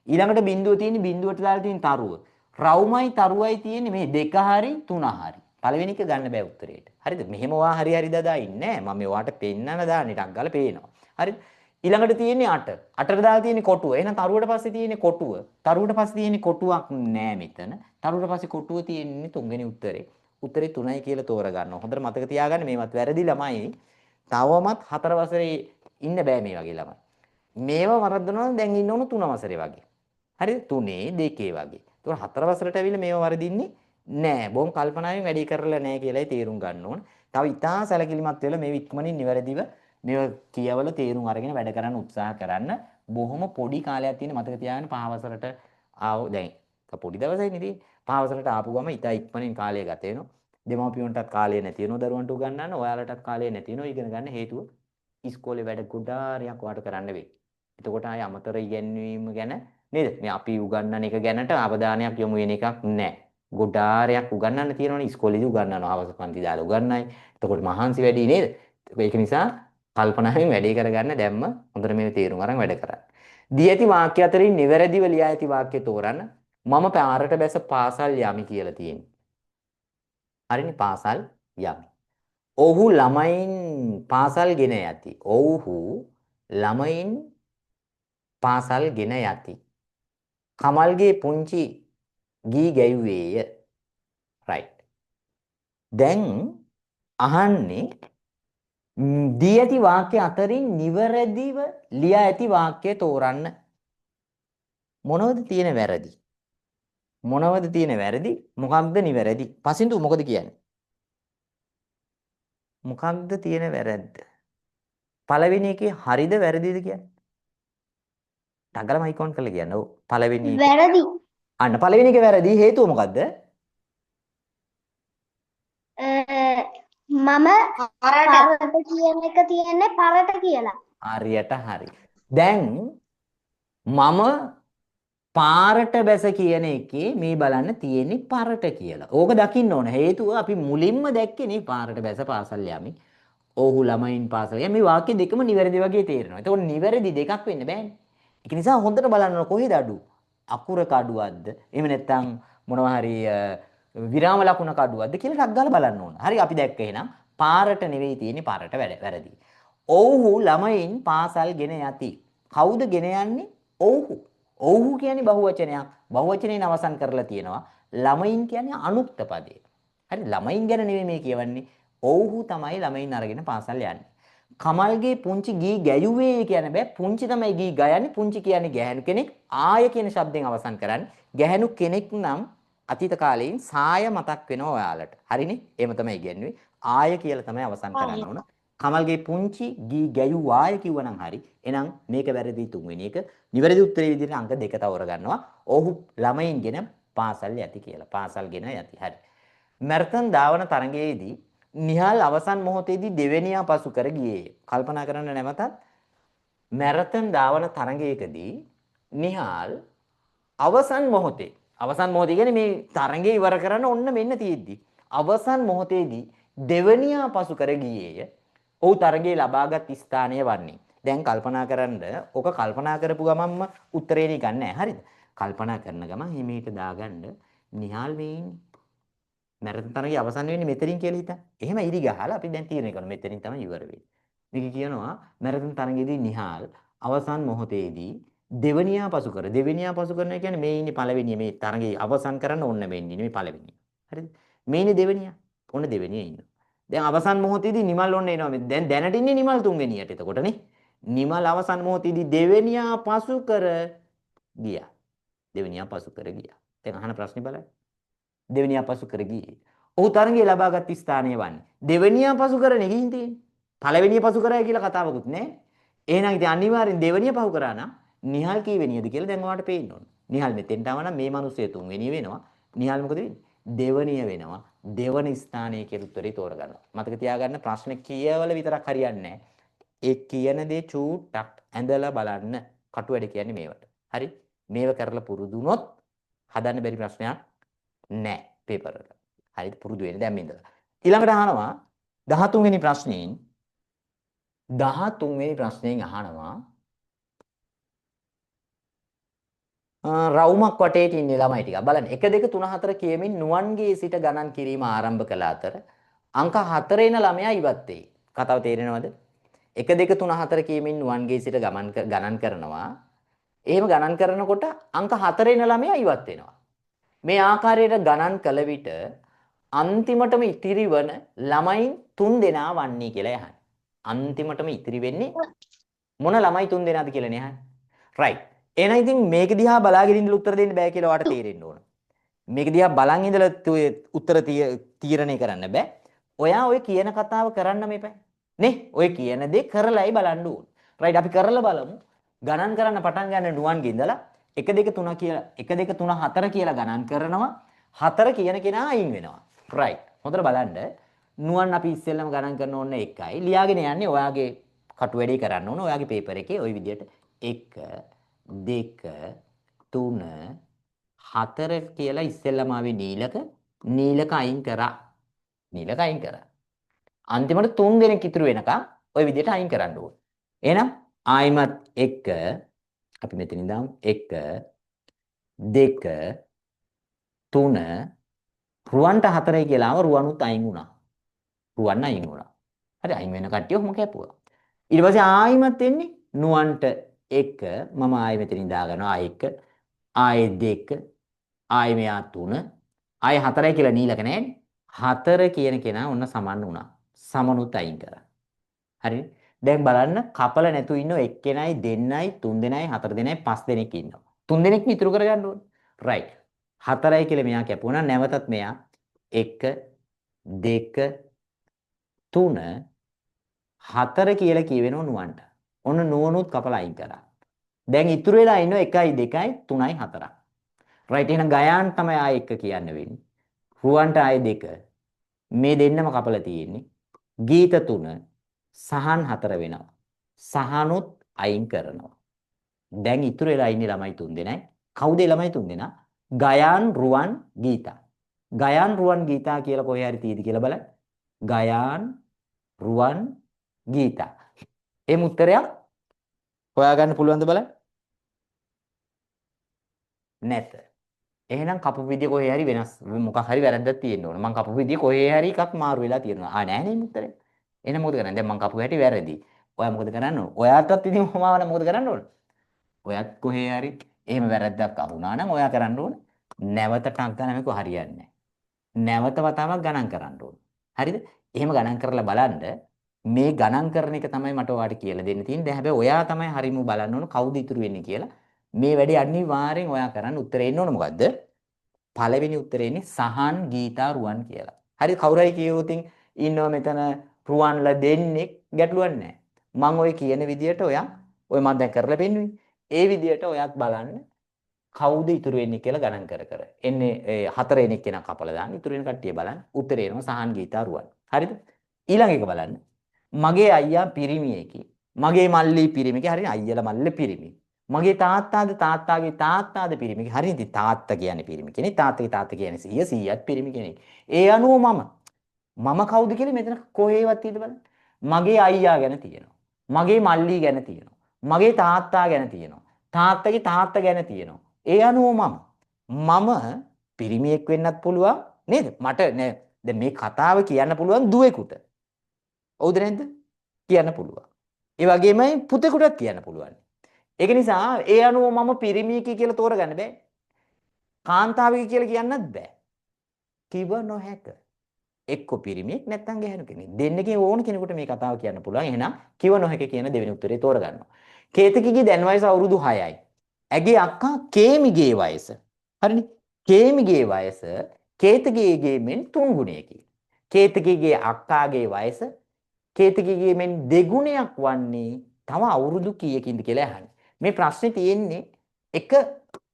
ඊළඟට බිඳුව තියෙන්නේ බිඳුවට දාලා තියෙන තරුව. රවුමයි තරුවයි තියෙන්නේ මේ 2 හරි 3 හරි. පළවෙනි එක ගන්න බෑ උත්තරේට. හරිද? මෙහෙම වා හරි හරි දදා ඉන්නේ නෑ. මම ඔයාලට පෙන්නන දාන්න ටිකක් ගාලා පේනවා. හරිද? ඊළඟට තියෙන්නේ 8. 8ට දාලා තියෙන්නේ කොටුව. එහෙනම් තරුවට පස්සේ තියෙන්නේ කොටුව. තරුවට පස්සේ තියෙන්නේ කොටුවක් නෑ මෙතන. තරුවට පස්සේ කොටුව තියෙන්නේ තුන්වෙනි උත්තරේ. උත්තරේ 3යි කියලා තෝරගන්න. හොඳට මතක තියාගන්න මේවත් වැරදි ළමයි. තවමත් 4 වසරේ ඉන්න බෑ මේ වගේ ළමයි. මේව වරද්දනවා දැන් ඉන්න ඕන 3 වසරේ වගේ. හරිද? 3 2 වගේ. ඒතකොට 4 වසරට ඇවිල්ලා මේව වරදින්නේ නෑ. බොහොම කල්පනාවෙන් වැඩි කරලා නෑ කියලායි තේරුම් ගන්න ඕන. තව ඉතා සැලකිලිමත් වෙලා මේ ඉක්මනින් නිවැරදිව මේව කියවල තේරුම් අරගෙන වැඩ කරන්න උත්සාහ කරන්න. බොහොම පොඩි කාලයක් තියෙන මතක තියාගන්න 5 වසරට ආව දැන් පොඩි දවසයි නේද? 5 වසරට ආපු ගම ඉතා ඉක්මනින් කාලය ගත වෙනවා. දෙමාපියන්ටත් කාලය නැති වෙනවා දරුවන්ට උගන්වන්න. ඔයාලටත් කාලය නැති වෙනවා ඉගෙන ගන්න හේතුව ඉස්කෝලේ වැඩ ගොඩාරියක් ඔයාලට කරන්න වෙයි. එතකොට ආයේ අමතර ඉගෙනීම ගැන නේද? මේ අපි උගන්වන එක ගැනට අවධානයක් යොමු වෙන එකක් නැහැ. ගොඩාරියක් උගන්වන්න තියෙනවනේ ඉස්කෝලේදී උගන්වනවා අවශ්‍ය පන්ති දාලා උගන්වයි. එතකොට මහන්සි වැඩි නේද? ඒක නිසා කල්පනාවෙන් වැඩේ කරගන්න දැම්ම හොඳට මේ තේරුම් අරන් වැඩ කරන්න. දී ඇති වාක්‍ය අතරින් නිවැරදිව ලියා ඇති වාක්‍ය තෝරන්න. මම පාරට බැස පාසල් යමි කියලා තියෙන්නේ. හරිනේ පාසල් යමි. ඔහු ළමයින් පාසල් ගෙන යති. ඔව්හු ළමයින් පාසල් ගෙන යති. කමල්ගේ පුංචි ගී ගැයුවේය. right. දැන් අහන්නේ දී ඇති වාක්‍ය අතරින් නිවැරදිව ලියා ඇති වාක්‍ය තෝරන්න. මොනවද තියෙන වැරදි? මොනවද තියෙන වැරදි? මොකක්ද නිවැරදි? පසින්දු මොකද කියන්නේ? මොකක්ද තියෙන වැරද්ද? පළවෙනි එකේ හරිද වැරදිද කියන්නේ? ඩගල මයික් ඔන් කරලා කියන්න. ඔව් පළවෙනි එක වැරදි. අන්න පළවෙනි එක වැරදි. හේතුව මොකද්ද? මම පරට කියන එක තියෙන්නේ පරට කියලා. හරියට හරි. දැන් මම පාරට බැස කියන එකේ මේ බලන්න තියෙන්නේ පරට කියලා. ඕක දකින්න ඕන. හේතුව අපි මුලින්ම දැක්කේ නේ පාරට බැස පාසල් යමි. ඔහු ළමයින් පාසල් යමි. මේ වාක්‍ය දෙකම නිවැරදි වගේ තේරෙනවා. ඒතකොට නිවැරදි දෙකක් වෙන්න බෑනේ. ඒක නිසා හොඳට බලන්න කොහෙද අඩු? අකුරක අඩුවක්ද? එහෙම නැත්නම් මොනවා හරි විරාම ලකුණක අඩුවක්ද කියලා ටක් ගාලා බලන්න ඕන. හරි අපි දැක්ක එහෙනම් පාරට නෙවෙයි තියෙන්නේ පාරට වැරදි. ඔව්හු ළමයින් පාසල් ගෙන යති. කවුද ගෙන යන්නේ? ඔව්හු. ඔව්හු කියන්නේ බහුවචනයක්. බහුවචනයෙන් අවසන් කරලා තියෙනවා. ළමයින් කියන්නේ අනුක්ත පදේ. හරි ළමයින් ගැන නෙවෙයි මේ කියවන්නේ. ඔව්හු තමයි ළමයින් අරගෙන පාසල් යන්නේ. කමල්ගේ පුංචි ගී ගැයුවේ කියන බෑ පුංචි තමයි ගී ගයන්නේ. පුංචි කියන්නේ ගැහැණු කෙනෙක්. ආය කියන શબ્දයෙන් අවසන් කරන්නේ. ගැහැණු කෙනෙක් නම් අතීත කාලයෙන් සාය මතක් වෙනවා ඔයාලට. හරිනේ? එහෙම තමයි කියන්නේ. ආය කියලා තමයි අවසන් කරන්න ඕන. කමල්ගේ පුංචි ගී ගැයුවාය කිව්වනම් හරි. එහෙනම් මේක වැරදි තුන්වෙනි එක. නිවැරදි උත්තරේ විදිහට අංක 2 තවර ගන්නවා. ඔහු ළමයින්ගෙන පාසල් යති කියලා. පාසල්ගෙන යති. හරි. මැරතන් ධාවන තරඟයේදී නිහාල් අවසන් මොහොතේදී දෙවෙනියා පසු කර ගියේය. කල්පනා කරන්න නැවතත් මැරතන් ධාවන තරඟයකදී නිහාල් අවසන් මොහොතේ කියන්නේ මේ තරඟය ඉවර කරන්න ඔන්න මෙන්න තියෙද්දි අවසන් මොහොතේදී දෙවෙනියා පසු කර ගියේය. ඔහු තරඟයේ ලබාගත් ස්ථානය වන්නේ. දැන් කල්පනා කරන්න ඔක කල්පනා කරපු ගමන්ම උත්තරේ නිකන් නෑ. හරිද? කල්පනා කරන ගමන් හිමීට දාගන්න නිහාල් මේ ඉන්නේ. මැරතන් තරඟය අවසන් වෙන්නේ මෙතනින් කියලා හිතන්න. එහෙම ඉරි ගහලා අපි දැන් තීරණය කරනවා මෙතනින් තමයි ඉවර වෙන්නේ. මේක කියනවා මැරතන් තරඟයේදී නිහාල් අවසන් මොහොතේදී දෙවෙනියා පසු කරනවා කියන්නේ මේ ඉන්නේ පළවෙනිය මේ තරඟේ අවසන් කරන්න ඕන්න මේ ඉන්නේ මේ පළවෙනිය. හරිද? මේ ඉන්නේ දෙවෙනියා. ඕන දෙවෙනිය ඉන්නවා. දැන් අවසන් මොහොතේදී නිමල් ඔන්න එනවා. දැන් දැනට ඉන්නේ නිමල් තුන්වෙනියට. එතකොටනේ නිමල් අවසන් මොහොතේදී දෙවෙනියා පසු කර ගියා. දෙවෙනියා පසු කර ගියා. දැන් අහන ප්‍රශ්නේ බලන්න. දෙවෙනියා පසු කර ගියේ. ඔහු තරඟයේ ලබාගත් ස්ථානය වන්නේ. දෙවෙනියා පසු කරන්නේ ගිහින් තියෙන්නේ. පළවෙනිය පසු කරා කියලා කතාවකුත් නැහැ. එහෙනම් ඉතින් අනිවාර්යෙන් දෙවෙනිය පහු කරා නම් නිහාල් කීවෙනියද කියලා දැන් ඔයාලට පේන්න ඕන. නිහාල් මෙතෙන්ට ආව නම් මේ මිනිස්සු තුන්වෙනිය වෙනවා. නිහාල් මොකද වෙන්නේ? දෙවෙනිය වෙනවා. දෙවන ස්ථානයේ කියලා උත්තරේ තෝරගන්නවා. මතක තියාගන්න ප්‍රශ්න කියවල විතරක් හරියන්නේ නැහැ. ඒ කියන දේ චූට්ටක් ඇඳලා බලන්න. කටු වැඩ කියන්නේ මේවට. හරි? මේව කරලා පුරුදු වුණොත් හදන්න බැරි ප්‍රශ්නයක් නැහැ පේපර් වල. හරිද? පුරුදු වෙන්න දැන් මේ ඉඳලා. ඊළඟට අහනවා 13 වෙනි ප්‍රශ්නයෙන් 13 වෙනි ප්‍රශ්නයෙන් අහනවා රවුමක් වටේට ඉන්නේ ළමයි ටික. බලන්න 1 2 3 4 කියමින් නුවන්ගේ සිට ගණන් කිරීම ආරම්භ කළ අතර අංක 4 එන ළමයා ඉවත් වෙයි. කතාව තේරෙනවද? 1 2 3 4 කියමින් නුවන්ගේ සිට ගණන් කරනවා. එහෙම ගණන් කරනකොට අංක 4 එන ළමයා ඉවත් වෙනවා. මේ ආකාරයට ගණන් කළ විට අන්තිමටම ඉතිරි වන ළමයින් 3 දෙනා වන්නේ කියලා යහන්නේ. අන්තිමටම ඉතිරි වෙන්නේ මොන ළමයි 3 දෙනාද කියලානේ යහන්නේ. right. එහෙනම් ඉතින් මේක දිහා බලාගෙන ඉඳලා උත්තර දෙන්න බෑ කියලා ඔයාලට තේරෙන්න ඕන. මේක දිහා බලන් ඉඳලා උත්තර තීරණය කරන්න බෑ. ඔයා ඔය කියන කතාව කරන්න මේපෑ. නේ? ඔය කියන දේ කරලායි බලන්න ඕන. right. අපි කරලා බලමු. ගණන් කරන්න පටන් ගන්න නුවන්ගේ ඉඳලා 1 2 3 කියලා 1 2 3 4 කියලා ගණන් කරනවා. 4 කියන කෙනා අයින් වෙනවා. right. හොඳට බලන්න. නුවන් අපි ඉස්සෙල්ලම ගණන් කරන ඕනේ 1යි. ලියාගෙන යන්නේ ඔයාගේ කටු වැඩේ කරන්න ඕන. ඔයාගේ පේපර් එකේ ওই විදිහට 1 2 3 4 කියලා ඉස්සෙල්ලම ආවේ නීලක අයින් කරා. නීලක අයින් කරා. අන්තිමට 3 දෙනෙක් ඉතුරු වෙනකම් ওই විදිහට අයින් කරන්න ඕන. එහෙනම් ආයිමත් 1 අපි මෙතනින් දාමු 1 2 3 රුවන්ට 4යි කියලා ආව රුවනුත් අයින් වුණා. රුවන් අයින් වුණා. හරි අයින් වෙන කට්ටිය ඔහොම කැපුවා. ඊට පස්සේ ආයිමත් එන්නේ නුවන්ට 1 මම ආයෙ මෙතනින් දාගන්නවා ආයෙ 1 ආයෙ 2 ආයෙ මෙයා 3 ආයෙ 4යි කියලා නීලක නෑනේ. 4 කියන කෙනා ඔන්න සමන් වුණා. සමනුත් අයින් කරා. හරිනේ. දැන් බලන්න කපල නැතු ඉන්නව එක්කෙනයි දෙන්නයි තුන් දෙනයි හතර දෙනයි පස් දෙනෙක් ඉන්නවා. තුන් දෙනෙක් ඉතුරු කරගන්න ඕනේ. right. 4යි කියලා මෙයා කැපුණා. නැවතත් මෙයා 1 2 3 4 කියලා කියවෙනව නුවන්ට. ඔන්න නුවණුත් කපලා අයින් කරා. දැන් ඉතුරු වෙලා ඉන්නව 1යි 2යි 3යි 4යි. right. එහෙනම් ගයාන් තමයි ආයෙ 1 කියන්න වෙන්නේ. රුවන්ට ආයෙ 2. මේ දෙන්නම කපලා තියෙන්නේ. ගීත 3 සහන් 4 වෙනවා. සහනුත් අයින් කරනවා. දැන් ඉතුරු වෙලා ඉන්නේ ළමයි 3 දෙනයි. කවුද ළමයි 3 දෙනා? ගයාන් රුවන් ගීතා. ගයාන් රුවන් ගීතා කියලා කොහේ හරි තියෙදි කියලා බලන්න. ගයාන් රුවන් ගීතා. එහෙම උත්තරයක් හොයාගන්න පුළුවන්ද බලන්න? නැත. එහෙනම් කපපු විදිය කොහේ හරි වෙනස් මොකක් හරි වැරද්දක් තියෙන්න ඕන. මං කපපු විදිය කොහේ හරි එකක් මාරු වෙලා තියෙනවා. නෑ නේ උත්තරේ. එහෙනම් මොකද කරන්නේ? දැන් මං කපපු හැටි වැරදි. ඔයා මොකද කරන්න ඕන? ඔයාටත් ඉතින් මොමාවන මොකද කරන්න ඕන? ඔයත් කොහේ හරි එහෙම වැරද්දක් අහුණා නම් ඔයා කරන්න ඕන නැවත ටක් ගන්න මේක හරියන්නේ නැහැ. නැවත වතාවක් ගණන් කරන්න ඕන. හරිද? එහෙම ගණන් කරලා බලන්න මේ ගණන් කරන එක තමයි මට ඔයාලට කියලා දෙන්න තියෙන්නේ. දැන් හැබැයි ඔයා තමයි හරියම බලන්න ඕන කවුද ඉතුරු වෙන්නේ කියලා. මේ වැඩේ අනිවාර්යෙන් ඔයා කරන්න උත්තරේ එන්න ඕන මොකද්ද? පළවෙනි උත්තරේ ඉන්නේ සහන් ගීතා රුවන් කියලා. හරි කවුරු හරි කියවුවොත් ඉන්නව මෙතන රුවන්ලා දෙන්නේ ගැටලුවක් නැහැ. මම ඔය කියන විදියට ඔයා ඔය මම දැන් කරලා පෙන්නුවේ. ඒ විදියට ඔයත් බලන්න කවුද ඉතුරු වෙන්නේ කියලා ගණන් කර කර. එන්නේ හතර වෙනෙක් කෙනා කපලා දාන්න. ඉතුරු වෙන කට්ටිය බලන්න. උත්තරේ එනවා සහන් ගීතා රුවන්. හරිද? ඊළඟ එක බලන්න. මගේ අයියා පිරිමියෙකි. මගේ මල්ලි පිරිමිකේ. හරිනේ අයියලා මල්ලේ පිරිමි. මගේ තාත්තාගේ තාත්තාද පිරිමිකේ. හරිනේ ඉතින් තාත්තා කියන්නේ පිරිමි කෙනෙක්. තාත්තගේ තාත්තා කියන්නේ සීයාත් පිරිමි කෙනෙක්. ඒ අනුව මම කවුද කියලා මෙතන කොහේවත් තියෙද බලන්න. මගේ අයියා ගැන තියෙනවා. මගේ මල්ලි ගැන තියෙනවා. මගේ තාත්තා ගැන තියෙනවා. තාත්තගේ තාත්තා ගැන තියෙනවා. ඒ අනුව මම පිරිමියෙක් වෙන්නත් පුළුවන් නේද? මට නෑ දැන් මේ කතාව කියන්න පුළුවන් දුවෙකුට. හවුද නැද්ද? කියන්න පුළුවන්. ඒ වගේමයි පුතෙකුටත් කියන්න පුළුවන්. ඒක නිසා ඒ අනුව මම පිරිමියෙක් කියලා තෝරගන්න බෑ. කාන්තාවෙක් කියලා කියන්නත් බෑ. කිව නොහැක. එක්ක පිරිමියෙක් නැත්නම් ගැහැණු කෙනෙක්. දෙන්නකින් ඕන කෙනෙකුට මේ කතාව කියන්න පුළුවන්. එහෙනම් කිව නොහැක කියන දෙවෙනි උත්තරේ තෝරගන්නවා. කේතකිගේ දැන් වයස අවුරුදු 6යි. ඇගේ අක්කා කේමිගේ වයස. හරිනේ. කේමිගේ වයස කේතකීගේ මෙන් 3 ගුණයකි. කේතකීගේ අක්කාගේ වයස කේතකීගේ මෙන් දෙගුණයක් වන්නේ තව අවුරුදු කීයකින්ද කියලා අහන්නේ. මේ ප්‍රශ්නේ තියෙන්නේ එක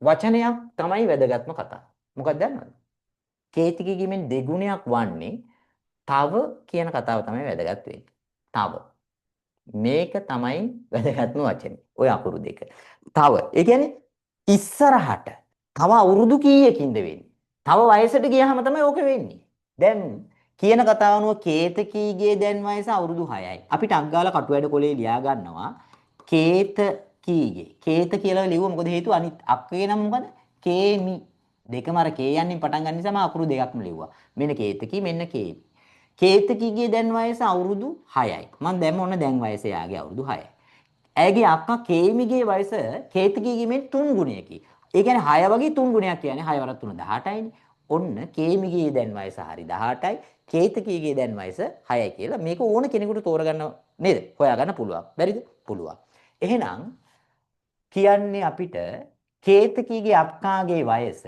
වචනයක් තමයි වැදගත්ම කතාව. මොකක්ද දන්නවද? කේතකීගේ මෙන් දෙගුණයක් වන්නේ තව කියන කතාව තමයි වැදගත් වෙන්නේ. තව. මේක තමයි වැදගත්ම වචනේ. ඔය අකුරු දෙක. තව. ඒ කියන්නේ ඉස්සරහට තව අවුරුදු කීයකින්ද වෙන්නේ? තව වයසට ගියාම තමයි ඕක වෙන්නේ. දැන් කියන කතාව අනුව කේතකීගේ දැන් වයස අවුරුදු 6යි. අපිට අග්ගාලා කටුවැඩ කොලේ ලියා ගන්නවා කේතකීගේ. කේත කියලා ලියුවා මොකද හේතුව අනිත් අක්කේ නම මොකද? කේමි. දෙකම අර කේ යන්නින් පටන් ගන්න නිසා මම අකුරු දෙකක්ම ලිව්වා. මෙන්න කේතකී මෙන්න කේමි. කේතකීගේ දැන් වයස අවුරුදු 6යි. මම දැම්ම ඔන්න දැන් වයස යාගේ අවුරුදු 6යි. ඇගේ අක්කා කේමිගේ වයස කේතකීගේ මෙන් 3 ගුණයකි. ඒ කියන්නේ 6 වගේ 3 ගුණයක් කියන්නේ 6 වරක් 3 18යිනේ. ඔන්න කේමිගේ දැන් වයස හරි 18යි. කේතකීගේ දැන් වයස 6යි කියලා මේක ඕන කෙනෙකුට තෝරගන්න නේද? හොයාගන්න පුළුවන්. බැරිද? පුළුවන්. එහෙනම් කියන්නේ අපිට කේතකීගේ අක්කාගේ වයස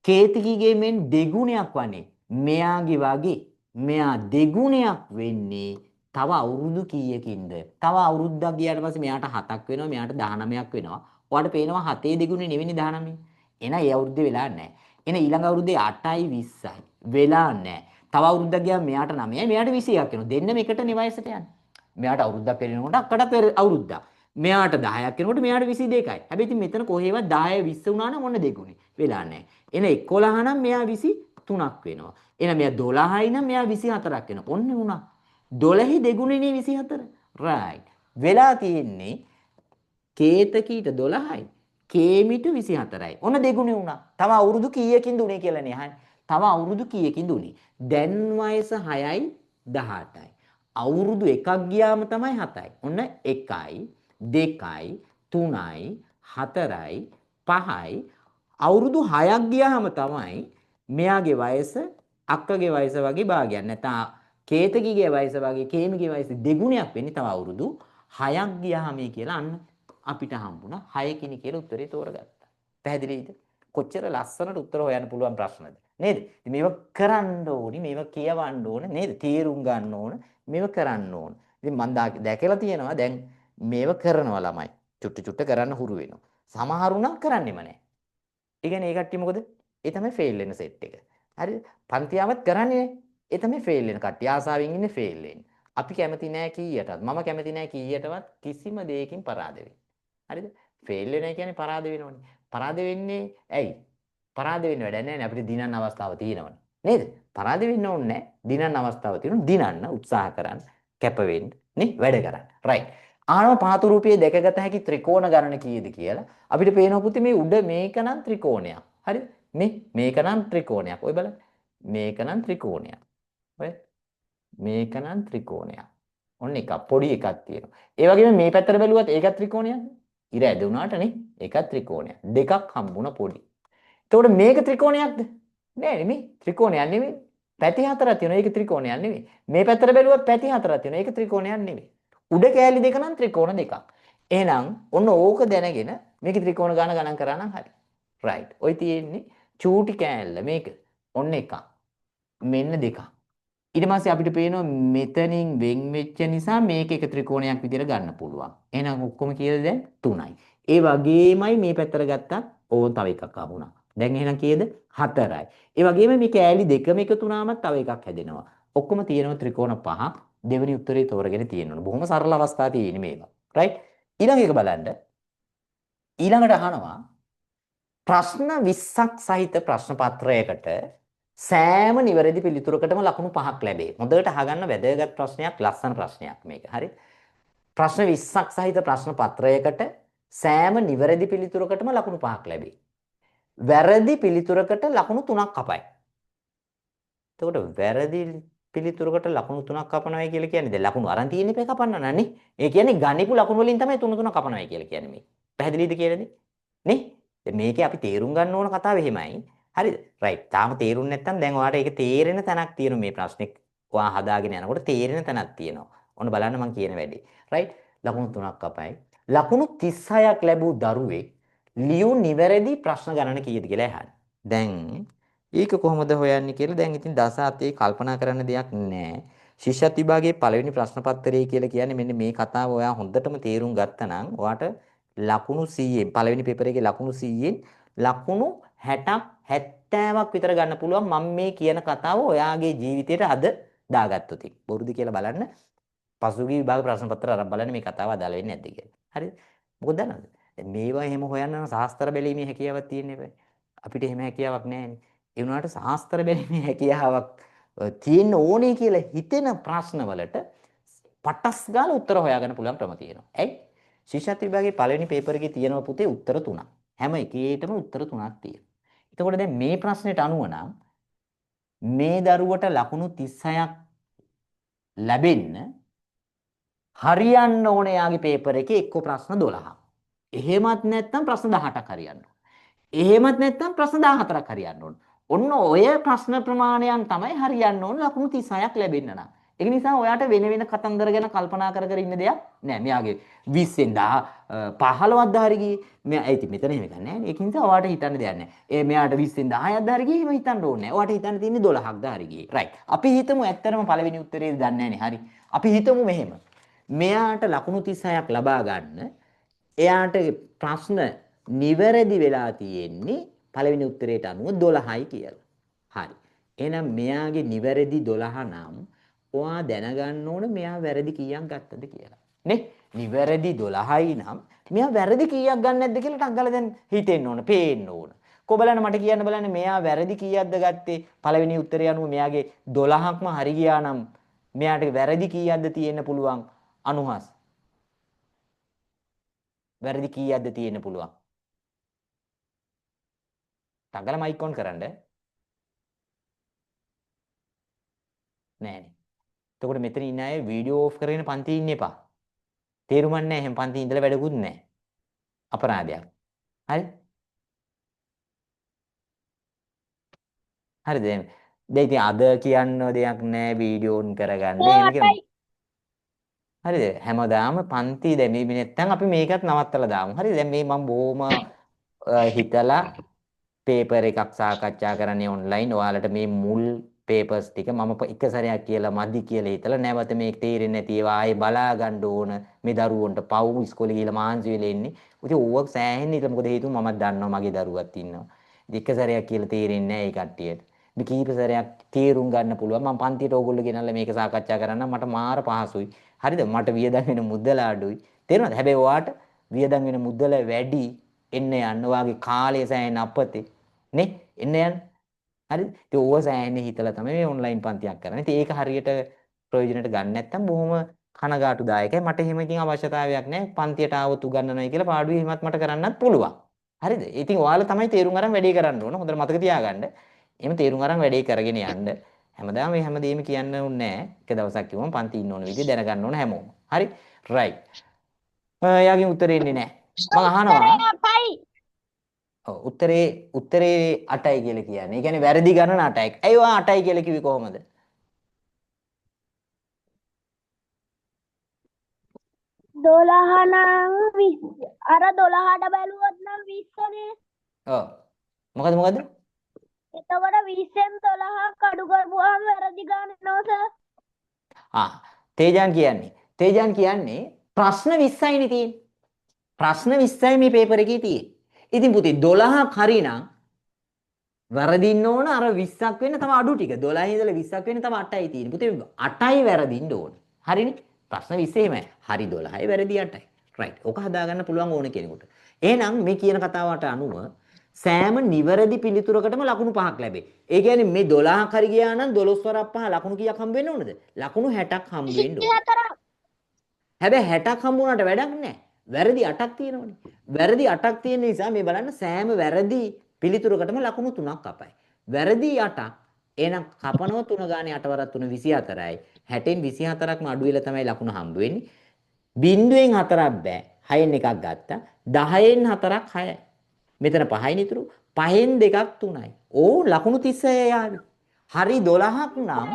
කේතකීගේ මෙන් දෙගුණයක් වන්නේ. මෙයාගේ වගේ මෙයා දෙගුණයක් වෙන්නේ තව අවුරුදු කීයකින්ද? තව අවුරුද්දක් ගියාට පස්සේ මෙයාට 7ක් වෙනවා, මෙයාට 19ක් වෙනවා. ඔයාලට පේනවා 7 දෙගුණේ නෙවෙයි 19. එහෙනම් ඒ අවුරුද්දේ වෙලා නැහැ. එහෙනම් ඊළඟ අවුරුද්දේ 8යි 20යි. වෙලා නැහැ. තව අවුරුද්දක් ගියාම මෙයාට 9යි, මෙයාට 21ක් වෙනවා. දෙන්නම එකට නිවයසට යන්නේ. මෙයාට අවුරුද්දක් පෙරෙනකොට අක්කටත් අවුරුද්දක්. මෙයාට 10ක් වෙනකොට මෙයාට 22යි. හැබැයි ඉතින් මෙතන කොහේවත් 10 20 වුණා නම් ඔන්න දෙගුණේ. වෙලා නැහැ. එහෙනම් 11 නම් මෙයා 23ක් වෙනවා. එහෙනම් මෙයා 12යි නම් මෙයා 24ක් වෙනවා. ඔන්න වුණා. 12 දෙගුණේනේ 24. right. වෙලා තියෙන්නේ කේතකීට 12යි. කේමිට 24යි. ඔන්න දෙගුණේ වුණා. තව අවුරුදු කීයකින්ද උනේ කියලා නේ අහන්නේ. තව අවුරුදු කීයකින්ද උනේ? දැන් වයස 6යි 18යි. අවුරුදු එකක් ගියාම තමයි 7යි. ඔන්න 1යි 2යි 3යි 4යි 5යි අවුරුදු 6ක් ගියාම තමයි මෙයාගේ වයස අක්කගේ වයස වගේ භාගයක්. නැත්නම් කේතකීගේ වයස වගේ කේමිගේ වයස දෙගුණයක් වෙන්නේ තව අවුරුදු 6ක් ගියාම කියලා අන්න අපිට හම්බුණා 6 කිනි කියලා උත්තරේ තෝරගත්තා. පැහැදිලිද? කොච්චර ලස්සනට උත්තර හොයන්න පුළුවන් ප්‍රශ්නද නේද? ඉතින් මේව කරන්න ඕනි, මේව කියවන්න ඕන නේද? තේරුම් ගන්න ඕන, මේව කරන්න ඕන. ඉතින් මම දැකලා තියෙනවා දැන් මේව කරනවා ළමයි. චුට්ට කරන්න හුරු වෙනවා. සමහරු නම් කරන්නෙම නැහැ. ඒ කියන්නේ ඒ කට්ටිය මොකද? ඒ තමයි ෆේල් වෙන සෙට් එක. හරිද? පන්තියාවත් කරන්නේ නැහැ. ඒ තමයි ෆේල් වෙන කට්ටිය. ආසාවෙන් ඉන්නේ ෆේල් වෙන්නේ. අපි කැමති නැහැ කීයටවත්. මම කැමති නැහැ කීයටවත් කිසිම දෙයකින් පරාද වෙන්න. හරිද? ෆේල් වෙනවා කියන්නේ පරාද වෙනවනේ. පරාද වෙන්නේ ඇයි? පරාද වෙන්න වැඩ නැහැ අපිට දිනන්න අවස්ථාව තියෙනවනේ. නේද? පරාද වෙන්න ඕනේ නැහැ. දිනන්න අවස්ථාව තියෙනවා. දිනන්න උත්සාහ කරන්න, කැප වෙන්න, නේ වැඩ කරන්න. right. ආනම පාතු රූපයේ දැකගත හැකි ත්‍රිකෝණ ගණන කීයද කියලා අපිට පේනවා පුතේ මේ උඩ මේක නම් ත්‍රිකෝණයක්. හරිද? මේක නම් ත්‍රිකෝණයක්. ඔය බලන්න. මේක නම් ත්‍රිකෝණයක්. ඔය මේක නම් ත්‍රිකෝණයක්. ඔන්න එකක් පොඩි එකක් තියෙනවා. ඒ වගේම මේ පැත්තට බැලුවත් ඒකත් ත්‍රිකෝණයක්. ඉර ඇදුණාට නේ ඒකත් ත්‍රිකෝණයක්. දෙකක් හම්බුණා පොඩි. එතකොට මේක ත්‍රිකෝණයක්ද? නෑ නෙමෙයි. ත්‍රිකෝණයක් නෙමෙයි. පැති හතරක් තියෙනවා. ඒක ත්‍රිකෝණයක් නෙමෙයි. මේ පැත්තට බැලුවත් පැති හතරක් තියෙනවා. ඒක ත්‍රිකෝණයක් නෙමෙයි. උඩ කෑලි දෙක නම් ත්‍රිකෝණ දෙකක්. එහෙනම් ඔන්න ඕක දැනගෙන මේක ත්‍රිකෝණ ගණන් කරා නම් හරි. right. ඔය තියෙන්නේ චූටි කෑල්ල මේක. ඔන්න එකක්. මෙන්න දෙකක්. ඊට පස්සේ අපිට පේනවා මෙතනින් වෙන් වෙච්ච නිසා මේක එක ත්‍රිකෝණයක් විදිහට ගන්න පුළුවන්. එහෙනම් ඔක්කොම කීයද දැන් 3යි. ඒ වගේමයි මේ පැත්තට ගත්තත් ඕන් තව එකක් ආවුණා. දැන් එහෙනම් කීයද 4යි. ඒ වගේම මේ කෑලි දෙකම එකතු වුණාම තව එකක් හැදෙනවා. ඔක්කොම තියෙනවා ත්‍රිකෝණ 5. දෙවෙනි උත්තරේ තෝරගෙන තියෙනවා. බොහොම සරල අවස්ථා තියෙන්නේ මේවා. රයිට්? ඊළඟ එක බලන්න. ඊළඟට අහනවා ප්‍රශ්න 20ක් සහිත ප්‍රශ්න පත්‍රයකට සෑම නිවැරදි පිළිතුරකටම ලකුණු 5ක් ලැබේ. හොඳට අහගන්න වැදගත් ප්‍රශ්නයක්, ලස්සන ප්‍රශ්නයක් මේක. හරි? ප්‍රශ්න 20ක් සහිත ප්‍රශ්න පත්‍රයකට සෑම නිවැරදි පිළිතුරකටම ලකුණු 5ක් ලැබේ. වැරදි පිළිතුරකට ලකුණු 3ක් කපයි. එතකොට වැරදි පිළිතුරකට ලකුණු 3ක් කපනවායි කියලා කියන්නේ දැන් ලකුණු අරන් තියෙන එක කපන්න නනේ. ඒ කියන්නේ ගණිපු ලකුණු වලින් තමයි 3 කපනවායි කියලා කියන්නේ මේ. පැහැදිලිද කියලානේ? නේ? දැන් මේකේ අපි තේරුම් ගන්න ඕන කතාව එහෙමයි. හරිද? රයිට්. තාම තේරුම් නැත්නම් දැන් ඔයාලට ඒක තේරෙන තැනක් තියෙනවා මේ ප්‍රශ්නේ. ඔයා හදාගෙන යනකොට තේරෙන තැනක් තියෙනවා. ඔන්න බලන්න මම කියන වැඩේ. රයිට්. ලකුණු 3ක් කපයි. ලකුණු 36ක් ලැබූ දරුවෙක් ලියු නිවැරදි ප්‍රශ්න ගණන කීයද කියලා අහන්න. දැන් ඒක කොහොමද හොයන්නේ කියලා දැන් ඉතින් දස අතේ කල්පනා කරන්න දෙයක් නැහැ. ශිෂ්‍යත් විභාගයේ පළවෙනි ප්‍රශ්න පත්‍රය කියලා කියන්නේ මෙන්න මේ කතාව ඔයා හොඳටම තේරුම් ගත්තා නම් ඔයාට ලකුණු 100න් පළවෙනි පේපර් එකේ ලකුණු 100න් ලකුණු 60ක් 70ක් විතර ගන්න පුළුවන් මම මේ කියන කතාව ඔයාගේ ජීවිතේට අද දාගත්තොත්. බොරුද කියලා බලන්න. පසුගිය විභාග ප්‍රශ්න පත්‍ර අරන් බලන්න මේ කතාව අදාළ වෙන්නේ නැද්ද කියලා. හරිද? මොකද දන්නවද? දැන් මේවා එහෙම හොයන්න නම් සාස්ත්‍ර බැලීමේ හැකියාවක් තියෙන්න බෑ. අපිට එහෙම හැකියාවක් නැහැනේ. ඒ වුණාට සාස්ත්‍ර බැලීමේ හැකියාවක් තියෙන්න ඕනේ කියලා හිතෙන ප්‍රශ්නවලට පටස් ගාලා උත්තර හොයාගන්න පුළුවන් ක්‍රම තියෙනවා. ඇයි? ශිෂ්‍යත් විභාගයේ පළවෙනි පේපර් එකේ තියෙනවා පුතේ උත්තර 3ක්. හැම එකේටම උත්තර 3ක් තියෙනවා. එතකොට දැන් මේ ප්‍රශ්නෙට අනුව නම් මේ දරුවට ලකුණු 36ක් ලැබෙන්න හරියන්න ඕනේ යාගේ පේපර් එකේ එක්ක ප්‍රශ්න 12ක්. එහෙමත් නැත්නම් ප්‍රශ්න 18ක් හරියන්න ඕනේ. එහෙමත් නැත්නම් ප්‍රශ්න 14ක් හරියන්න ඕනේ. ඔන්න ඔය ප්‍රශ්න ප්‍රමාණයන් තමයි හරියන්න ඕන ලකුණු 36ක් ලැබෙන්න නම්. ඒක නිසා ඔයාට වෙන වෙන කතන්දර ගැන කල්පනා කර කර ඉන්න දෙයක් නෑ. මෙයාගේ 20ෙන් 15ක්ද හරි ගියේ. මෙයා ඉතින් මෙතන එහෙම ගන්න නෑනේ. ඒක නිසා ඔයාට හිතන්න දෙයක් නෑ. මෙයාට 20ෙන් 10ක්ද හරි ගියේ. එහෙම හිතන්න ඕනේ නෑ. ඔයාට හිතන්න තියෙන්නේ 12ක්ද හරි ගියේ. රයිට්. අපි හිතමු ඇත්තටම පළවෙනි උත්තරේ දන්නේ නෑනේ. හරි. අපි හිතමු මෙහෙම. මෙයාට ලකුණු 36ක් ලබා ගන්න එයාට ප්‍රශ්න නිවැරදි වෙලා තියෙන්නේ පළවෙනි උත්තරයට අනුව 12යි කියලා. හරි. එහෙනම් මෙයාගේ නිවැරදි 12 නම් ඔයා දැනගන්න ඕන මෙයා වැරදි කීයක් ගත්තද කියලා. නේ? නිවැරදි 12යි නම් මෙයා වැරදි කීයක් ගන්න නැද්ද කියලා ටක් ගාලා දැන් හිතෙන්න ඕන, පේන්න ඕන. කො බලන්න මට කියන්න බලන්න මෙයා වැරදි කීයක්ද ගත්තේ පළවෙනි උත්තරය අනුව මෙයාගේ 12ක්ම හරි ගියා නම් මෙයාට වැරදි කීයක්ද තියෙන්න පුළුවන් අනුහස්. වැරදි කීයක්ද තියෙන්න පුළුවන්. ටගල මයික් ඔන් කරන්න. නෑනේ. එතකොට මෙතන ඉන්න අය වීඩියෝ ඕෆ් කරගෙන පන්ති ඉන්න එපා. තේරුමක් නැහැ. එහෙනම් පන්ති ඉඳලා වැඩකුත් නැහැ. අපරාධයක්. හරි? හරිද? දැන් ඉතින් අද කියන්න දෙයක් නැහැ වීඩියෝ ඔන් කරගන්න. එහෙම කියන හරිද? හැමදාම පන්ති දැන් මේ නැත්තම් අපි මේකත් නවත්තලා දාමු. හරිද? දැන් මේ මම බොහොම හිතලා පේපර් එකක් සාකච්ඡා කරන්නේ ඔන්ලයින්. ඔයාලට මේ මුල් පේපර්ස් ටික මම එක සැරයක් කියලා මදි කියලා හිතලා නැවත මේක තේරෙන්නේ නැති ඒවා ආයේ බලා ගන්න ඕන. මේ දරුවන්ට පව් ඉස්කෝලේ ගිහලා මාන්සි වෙලා ඉන්නේ. ඉතින් ඕක සෑහෙන්න ඉතින් මොකද හේතුව මමත් දන්නවා මගේ දරුවක් ඉන්නවා. ඉතින් එක සැරයක් කියලා තේරෙන්නේ නැහැ ඒ කට්ටියට. මේ කීප සැරයක් තේරුම් ගන්න පුළුවන්. මම පන්තියට ඕගොල්ලෝ ගෙනල්ලා මේක සාකච්ඡා කරන්න මට මාර පහසුයි. හරිද? මට වියදම් වෙන මුදල අඩුයි. තේරුණාද? හැබැයි ඔයාට වියදම් වෙන මුදල වැඩි එන්න යන්න ඔයාගේ කාලය සෑහෙන අපතේ. නේ? එන්න යන්න. හරිද? ඉතින් ඕව සෑහෙන හිතලා තමයි මේ ඔන්ලයින් පන්තියක් කරන්නේ. ඉතින් ඒක හරියට ප්‍රයෝජනෙට ගන්න නැත්නම් බොහොම කනගාටුදායකයි. මට එහෙම ඉතින් අවශ්‍යතාවයක් නැහැ. පන්තියට ආවොත් උගන්වනයි කියලා පාඩුවේ එහෙමත් මට කරන්නත් පුළුවන්. හරිද? ඉතින් ඔයාලා තමයි තේරුම් අරන් වැඩේ කරන්න ඕන. හොඳට මතක තියාගන්න. එහෙම තේරුම් අරන් වැඩේ කරගෙන යන්න. හැමදාම මේ හැමදේම කියන්න ඕනේ නැහැ. එක දවසක් කිව්වම පන්ති ඉන්න ඕන විදිහ දැනගන්න ඕන හැමෝම. හරි? රයිට්. එයාගේ උත්තරේ එන්නේ නැහැ. මම අහනවා උත්තරේ 8යි කියලා කියන්නේ. ඒ කියන්නේ වැරදි ගණන 8යි. ඇයි ඔයා 8යි කියලා කිව්වේ කොහොමද? අර 12ට බැලුවොත් නම් 20නේ. ඔව්. මොකද? එතකොට 20න් 12ක් අඩු කරපුවාම වැරදි ගාන එනවා සර්. තේජාන් කියන්නේ ප්‍රශ්න 20යිනේ තියෙන්නේ. ප්‍රශ්න 20යි මේ පේපර් එකේ තියෙන්නේ. ඉතින් පුතේ 12ක් හරිනම් වැරදින්න ඕන අර 20ක් වෙන්න තව අඩු ටික. 12 ඉඳලා 20ක් වෙන්න තව 8යි තියෙන්නේ. පුතේ 8යි වැරදින්න ඕන. හරිනේ? ප්‍රශ්න 20 එහෙමයි. හරි 12යි වැරදි 8යි. රයිට්. ඔක හදාගන්න පුළුවන් ඕන කෙනෙකුට. එහෙනම් මේ කියන කතාවට අනුව සෑම නිවැරදි පිළිතුරකටම ලකුණු 5ක් ලැබේ. ඒ කියන්නේ මේ 12ක් හරි ගියා නම් 12 වරක් 5 ලකුණු කීයක් හම්බ වෙන්න ඕනද? ලකුණු 60ක් හම්බ වෙන්න ඕන. 24ක්. හැබැයි 60ක් හම්බ වුණාට වැඩක් නැහැ. වැරදි 8ක් තියෙනවනේ. වැරදි 8ක් තියෙන නිසා මේ බලන්න සෑම වැරදි පිළිතුරකටම ලකුණු 3ක් අපයි. වැරදි 8ක්. එහෙනම් කපනව 3 ගානේ 8 වරක් 3 24යි. 60න් 24ක්ම අඩු වෙලා තමයි ලකුණු හම්බ වෙන්නේ. බිංදුවෙන් 4ක් බෑ. 6න් එකක් ගත්තා. 10න් 4ක් 6යි. මෙතන 5යි නිතුරු. 5න් 2ක් 3යි. ඕ ලකුණු 36යි ආවේ. හරි 12ක් නම්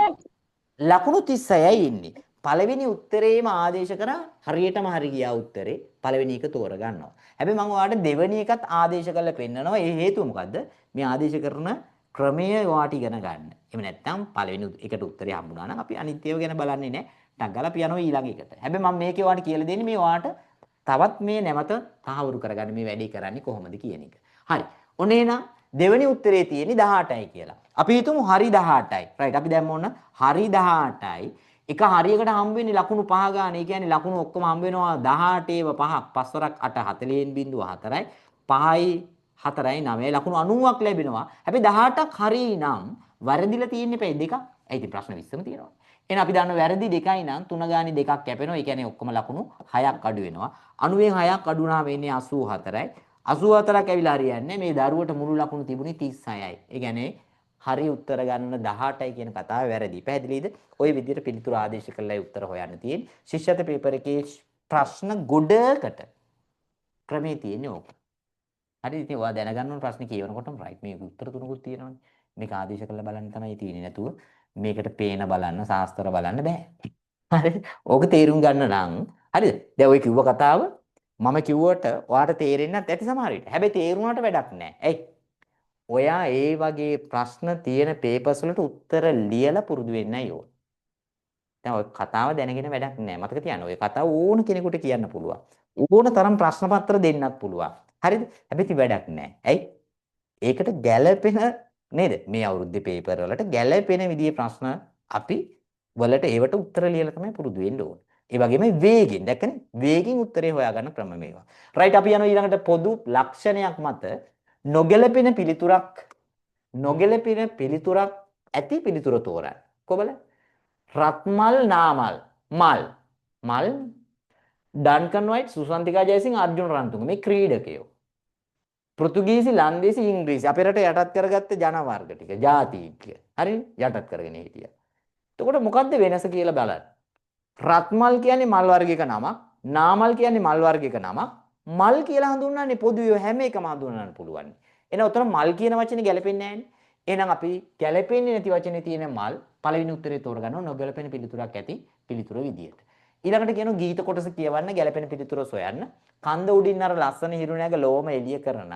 ලකුණු 36යි ඉන්නේ. පළවෙනි උත්තරේම ආදේශ කරා හරියටම හරි ගියා උත්තරේ. පළවෙනි එක තෝරගන්නවා. හැබැයි මම ඔයාලට දෙවෙනි එකත් ආදේශ කරලා පෙන්නනවා. ඒ හේතුව මොකද්ද? මේ ආදේශ කරන ක්‍රමය ඔයාට ඉගෙන ගන්න. එහෙම නැත්නම් පළවෙනි එකට උත්තරේ හම්බුනා නම් අපි අනිත් ඒවා ගැන බලන්නේ නැහැ. ටක් ගාලා අපි යනවා ඊළඟ එකට. හැබැයි මම මේකේ ඔයාලට කියලා දෙන්නේ මේ ඔයාට තවත් මේ නැවත තහවුරු කරගන්න මේ වැඩේ කරන්නේ කොහොමද කියන එක. හරි. ඔන්න එහෙනම් දෙවෙනි උත්තරේ තියෙන්නේ 18යි කියලා. අපි හිතමු හරි 18යි. රයිට්. අපි දැම්ම ඕන හරි 18යි. එක හරියකට හම්බ වෙන්නේ ලකුණු 5 ගන්න. ඒ කියන්නේ ලකුණු ඔක්කොම හම්බ වෙනවා 18 ව 5ක් 5 වරක් 8 40න් බිංදුව 4යි 5යි 4යි 9යි ලකුණු 90ක් ලැබෙනවා. හැබැයි 18ක් හරි නම් වැරදිලා තියෙන්නේ පැය දෙකක්. ඒ ඉතින් ප්‍රශ්න 20ම තියෙනවා. එහෙනම් අපි දන්නවා වැරදි දෙකයි නම් 3 ගානේ දෙකක් කැපෙනවා. ඒ කියන්නේ ඔක්කොම ලකුණු 6ක් අඩු වෙනවා. 90න් 6ක් අඩු වුණාම එන්නේ 84යි. 84ක් ඇවිල්ලා හරියන්නේ මේ දරුවට මුළු ලකුණු තිබුණේ 36යි. ඒ කියන්නේ හරි උත්තර ගන්න 18යි කියන කතාව වැරදි. පැහැදිලිද? ওই විදිහට පිළිතුරු ආදේශ කරලායි උත්තර හොයන්න තියෙන්නේ. ශිෂ්‍යත පේපර් එකේ ප්‍රශ්න ගොඩකට ක්‍රමේ තියෙන්නේ ඕක. හරි ඉතින් ඔයා දැනගන්න ඕන ප්‍රශ්න කියවනකොටම රයිට් මේක උත්තර තුනකුත් තියෙනවානේ. මේක ආදේශ කරලා බලන්න තමයි තියෙන්නේ. නැතුව මේකට පේන බලන්න, සාස්ත්‍ර බලන්න බෑ. හරිද? ඕක තේරුම් ගන්න නම් හරිද? දැන් ඔය කිව්ව කතාව මම කිව්වට ඔයාට තේරෙන්නේ නැත් ඇති සමහර විට. හැබැයි තේරුණාට වැඩක් නැහැ. ඇයි? ඔයා ඒ වගේ ප්‍රශ්න තියෙන පේපර්ස් වලට උත්තර ලියලා පුරුදු වෙන්නයි ඕන. දැන් ඔය කතාව දැනගෙන වැඩක් නැහැ. මතක තියාගන්න. ඔය කතාව ඕන කෙනෙකුට කියන්න පුළුවන්. ඕන තරම් ප්‍රශ්න පත්‍ර දෙන්නත් පුළුවන්. හරිද? හැබැයි වැඩක් නැහැ. ඇයි? ඒකට ගැළපෙන නේද? මේ අවුරුද්දේ පේපර් වලට ගැළපෙන විදිහේ ප්‍රශ්න අපි වලට ඒවට උත්තර ලියලා තමයි පුරුදු වෙන්න ඕන. ඒ වගේම වේගෙන් දැක්කනේ වේගෙන් උත්තරේ හොයාගන්න ක්‍රම මේවා. රයිට් අපි යනවා ඊළඟට පොදු ලක්ෂණයක් මත නොගැලපෙන පිළිතුරක් ඇති පිළිතුර තෝරන්න. කොබල රත්මල් නාමල් මල් ඩන්කන් වයිට් සුසන්තිකා ජයසිංහ අර්ජුන රන්තුංග මේ ක්‍රීඩකයෝ. පෘතුගීසි ලන්දේසි ඉංග්‍රීසි අපේ රට යටත් කරගත්ත ජන වර්ග ටික ජාතික. හරිනේ යටත් කරගෙන හිටියා. එතකොට මොකද්ද වෙනස කියලා බලන්න. රත්මල් කියන්නේ මල් වර්ගයක නමක්. නාමල් කියන්නේ මල් වර්ගයක නමක්. මල් කියලා හඳුන්වන්නේ පොදුවේ හැම එකම හඳුන්වන්න පුළුවන්. එහෙනම් උතන මල් කියන වචනේ ගැලපෙන්නේ නැහැනේ. එහෙනම් අපි ගැලපෙන්නේ නැති වචනේ තියෙන මල් පළවෙනි උත්තරේ තෝරගන්නවා නොගැලපෙන පිළිතුරක් ඇති පිළිතුර විදියට. ඊළඟට කියනවා ගීත කොටස කියවන්න ගැලපෙන පිළිතුර සොයන්න. කන්ද උඩින් අර ලස්සන හිරු නැග ලෝම එළිය කරන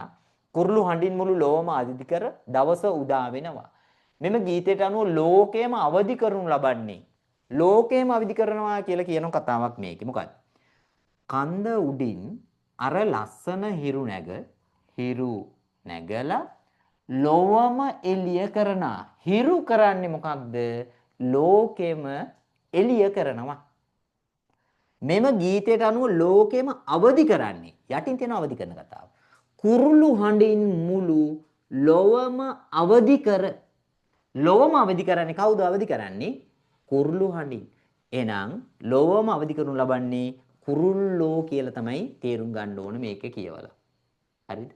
කුරුළු හඬින් මුළු ලෝම අදිදි කර දවස උදා වෙනවා. මෙම ගීතයට අනුව ලෝකයම අවදි කරනු ලබන්නේ ලෝකයම අවදි කරනවා කියලා කියන කතාවක් මේකේ. මොකක්ද? කන්ද උඩින් අර ලස්සන හිරු නැගලා ලෝවම එළිය කරනා. හිරු කරන්නේ මොකක්ද? ලෝකෙම එළිය කරනවා. මෙම ගීතයට අනුව ලෝකෙම අවදි කරන්නේ යටින් තියෙන අවදි කරන කතාව. කුරුළු හඬින් මුළු ලොවම අවදි කර. ලොවම අවදි කරන්නේ කවුද අවදි කරන්නේ? කුරුළු හඬින්. එහෙනම් ලොවම අවදි කරනු ලබන්නේ කුරුල්ලෝ කියලා තමයි තේරුම් ගන්න ඕන මේක කියවලා. හරිද?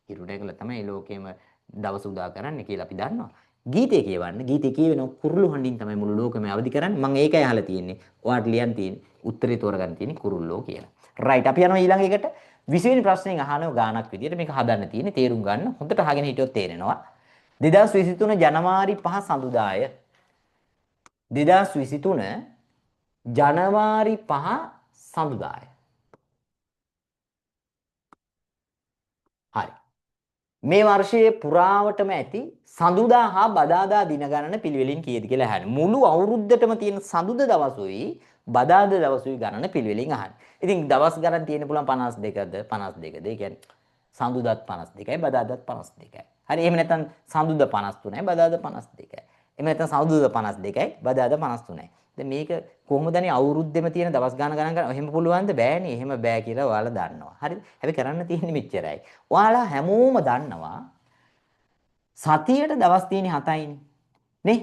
හිරු නැගලා තමයි ලෝකෙම දවස උදා කරන්නේ කියලා අපි දන්නවා. ගීතය කියවන්න. ගීතය කියවෙන කුරුළු හඬින් තමයි මුළු ලෝකෙම අවදි කරන්නේ. මම ඒකයි අහලා තියෙන්නේ. ඔයාට ලියන්න තියෙන්නේ උත්තරේ තෝරගන්න තියෙන්නේ කුරුල්ලෝ කියලා. රයිට් අපි යනවා ඊළඟ එකට. 20 වෙනි ප්‍රශ්නෙන් අහනවා ගානක් විදියට මේක හදන්න තියෙන්නේ. තේරුම් ගන්න. හොඳට අහගෙන හිටියොත් තේරෙනවා. 2023 ජනවාරි 5 සඳුදාය 2023 ජනවාරි 5 සඳුදාය. හරි. මේ වර්ෂයේ පුරාවටම ඇති සඳුදා හා බදාදා දින ගණන පිළිවෙලින් කීයද කියලා අහන්නේ. මුළු අවුරුද්දටම තියෙන සඳුද දවසුයි බදාදා දවසුයි ගණන පිළිවෙලින් අහන්නේ. ඉතින් දවස් ගණන් තියෙන්න පුළුවන් 52ද 52ද. ඒ කියන්නේ සඳුදාත් 52යි බදාදාත් 52යි. හරි එහෙම නැත්නම් සඳුදා 53යි බදාදා 52යි. එහෙම නැත්නම් සඳුදා 52යි බදාදා 53යි. දැන් මේක කොහොමදනේ අවුරුද්දෙම තියෙන දවස් ගණන් ගන්න එහෙම පුළුවන්ද? බෑනේ. එහෙම බෑ කියලා ඔයාලා දන්නවා. හරිද? හැබැයි කරන්න තියෙන්නේ මෙච්චරයි. ඔයාලා හැමෝම දන්නවා සතියට දවස් තියෙන්නේ 7යිනේ. නේ?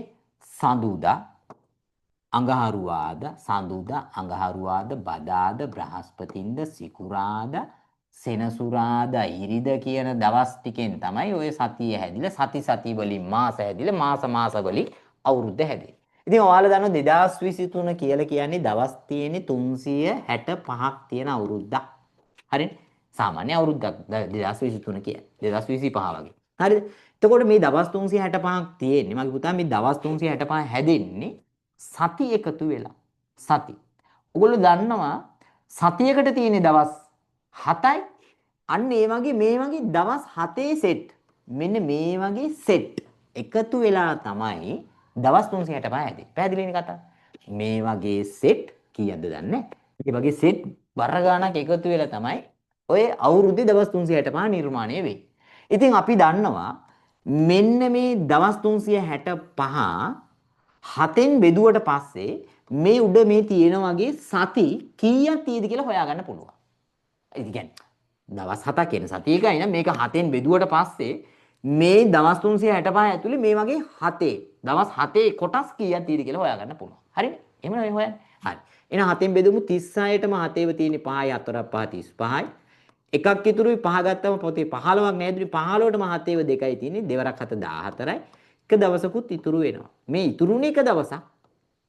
සඳුදා, අඟහරුවාදා, සඳුදා, අඟහරුවාදා, බදාදා, බ්‍රහස්පතින්දා, සිකුරාදා, සෙනසුරාදා, ඉරිදා කියන දවස් ටිකෙන් තමයි ඔය සතිය හැදිලා සති වලින් මාස හැදිලා මාස වලින් අවුරුද්ද හැදෙන්නේ. ඉතින් ඔයාලා දන්නවා 2023 කියලා කියන්නේ දවස් තියෙන්නේ 365ක් තියෙන අවුරුද්දක්. හරිනේ? සාමාන්‍ය අවුරුද්දක් 2023 කියන්නේ 2025 වගේ. හරිද? එතකොට මේ දවස් 365ක් තියෙන්නේ මගේ පුතා මේ දවස් 365 හැදෙන්නේ සති එකතු වෙලා. සති. ඔයගොල්ලෝ දන්නවා සතියකට තියෙන දවස් 7යි. අන්න ඒ වගේ මේ වගේ දවස් 7 සෙට්. මෙන්න මේ වගේ සෙට් එකතු වෙලා තමයි දවස් 365 හැදෙන්නේ. පැහැදිලිනේ කතාව. මේ වගේ සෙට් කීයද දන්නේ නැහැ. මේ වගේ සෙට් බර ගාණක් එකතු වෙලා තමයි ඔය අවුරුද්දේ දවස් 365 නිර්මාණය වෙන්නේ. ඉතින් අපි දන්නවා මෙන්න මේ දවස් 365 හතෙන් බෙදුවට පස්සේ මේ උඩ මේ තියෙන වගේ සති කීයක් තියෙද කියලා හොයාගන්න පුළුවන්. ඒ කියන්නේ දවස් 7ක් කියන සතිය එකයි නම් මේක හතෙන් බෙදුවට පස්සේ මේ දවස් 365 ඇතුලේ මේ වගේ හතේ දවස් 7 කොටස් කීයක් තියෙද කියලා හොයාගන්න පුළුවන්. හරිනේ? එහෙම නෙවෙයි හොයන්නේ. හරි. එහෙනම් හතෙන් බෙදුමු 36ටම හතේව තියෙන 5යි 4ක් 5 35යි. එකක් ඉතුරුයි 5 ගත්තම පොතේ 15ක් නෑදුනි 15ටම හතේව 2යි තියෙන්නේ දෙවරක් 7 14යි. එක දවසකුත් ඉතුරු වෙනවා. මේ ඉතුරුනේ එක දවසක්.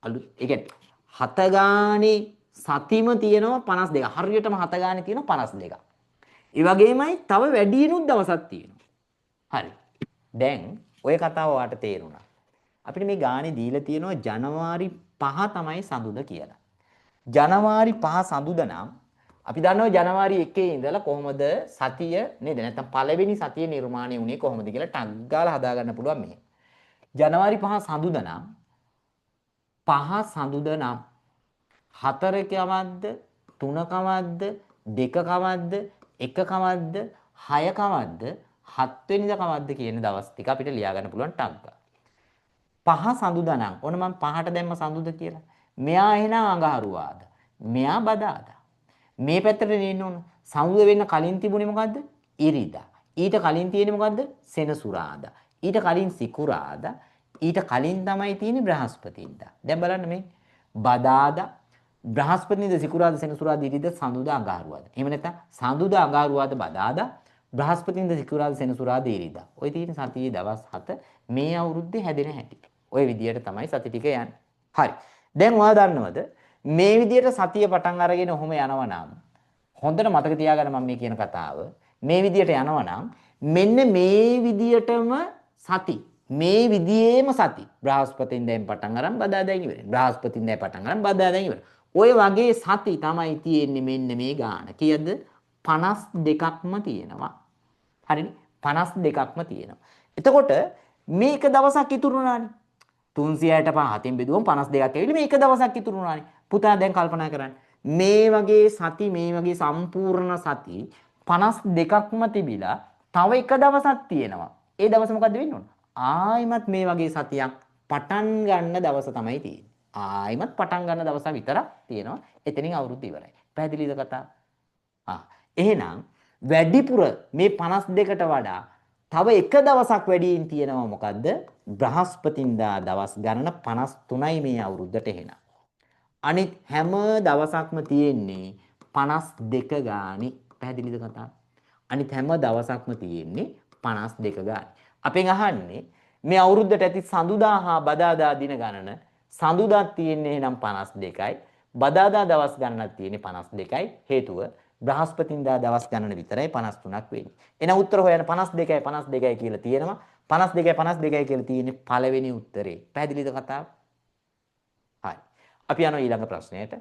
අලුත් ඒ කියන්නේ 7 ගානේ සතිම තියෙනවා 52. හරියටම 7 ගානේ තියෙනවා 52. ඒ වගේමයි තව වැඩිනුත් දවසක් තියෙනවා. හරි. දැන් ඔය කතාව ඔයාට තේරුණා. අපිට මේ ගානේ දීලා තියෙනවා ජනවාරි 5 තමයි සඳුදා කියලා. ජනවාරි 5 සඳුදා නම් අපි දන්නවා ජනවාරි 1 ඉඳලා කොහොමද සතිය නේද නැත්නම් පළවෙනි සතිය නිර්මාණය වුණේ කොහොමද කියලා ටක් ගාලා හදා ගන්න පුළුවන් මෙහෙම. ජනවාරි 5 සඳුදා නම් 5 සඳුදා නම් 4 කවද්ද 3 කවද්ද 2 කවද්ද 1 කවද්ද 6 කවද්ද 7 වෙනිදා කවද්ද කියන දවස් ටික අපිට ලියා ගන්න පුළුවන් ටක් ගාලා. 5 සඳුදා නම් ඔන්න මම 5ට දැම්ම සඳුදා කියලා. මෙයා එහෙනම් අඟහරුවාදා. මෙයා බදාදා. මේ පැත්තට එන්න ඕන. සඳුදා වෙන්න කලින් තිබුණේ මොකද්ද? ඉරිදා. ඊට කලින් තියෙන්නේ මොකද්ද? සෙනසුරාදා. ඊට කලින් සිකුරාදා. ඊට කලින් තමයි තියෙන්නේ බ්‍රහස්පතින්දා. දැන් බලන්න මේ බදාදා බ්‍රහස්පතින්දා සිකුරාදා සෙනසුරාදා ඉරිදා සඳුදා අඟහරුවාදා. එහෙම නැත්නම් සඳුදා අඟහරුවාදා බදාදා බ්‍රහස්පතින්දා සිකුරාදා සෙනසුරාදා ඉරිදා. ඔය තියෙන සතියේ දවස් 7 මේ අවුරුද්දේ හැදෙන හැටි. ඔය විදියට තමයි සති ටික යන්නේ. හරි. දැන් ඔයා දන්නවද මේ විදියට සතිය පටන් අරගෙන ඔහොම යනවා නම් හොඳට මතක තියාගන්න මම මේ කියන කතාව. මේ විදියට යනවා නම් මෙන්න මේ විදියටම සති මේ විදියේම සති බ්‍රහස්පතින්දෙන් පටන් අරන් බදාදාන් ඉවරයි. බ්‍රහස්පතින්දෙන් පටන් අරන් බදාදාන් ඉවරයි. ඔය වගේ සති තමයි තියෙන්නේ මෙන්න මේ ගාන. කීයද? 52ක්ම තියෙනවා. හරිනේ? 52ක්ම තියෙනවා. එතකොට මේක දවසක් ඉතුරු වුණානේ. 365 හතෙන් බෙදුවම 52ක් ඇවිල්ලා මේක දවසක් ඉතුරු වුණානේ. පුතා දැන් කල්පනා කරන්න. මේ වගේ සති මේ වගේ සම්පූර්ණ සති 52ක්ම තිබිලා තව එක දවසක් තියෙනවා. ඒ දවස මොකද්ද වෙන්න ඕන? ආයිමත් මේ වගේ සතියක් පටන් ගන්න දවස තමයි තියෙන්නේ. ආයිමත් පටන් ගන්න දවස විතරක් තියෙනවා. එතනින් අවුරුද්ද ඉවරයි. පැහැදිලිද කතාව? එහෙනම් වැඩිපුර මේ 52ට වඩා තව එක දවසක් වැඩියෙන් තියෙනවා මොකද්ද? බ්‍රහස්පතින්දා දවස් ගණන 53යි මේ අවුරුද්දට එහෙනම්. අනිත් හැම දවසක්ම තියෙන්නේ 52 ගානේ. පැහැදිලිද කතාව? අනිත් හැම දවසක්ම තියෙන්නේ 52 ගානේ. අපෙන් අහන්නේ මේ අවුරුද්දට ඇති සඳුදා හා බදාදා දින ගණන සඳුදා තියෙන්නේ එහෙනම් 52යි. බදාදා දවස් ගණනක් තියෙන්නේ 52යි. හේතුව බ්‍රහස්පතින්දා දවස් ගණන විතරයි 53ක් වෙන්නේ. එන උත්තර හොයන්න 52යි 52යි කියලා තියෙනවා. 52යි 52යි කියලා තියෙන්නේ පළවෙනි උත්තරේ. පැහැදිලිද කතාව? හරි. අපි යනවා ඊළඟ ප්‍රශ්නයට.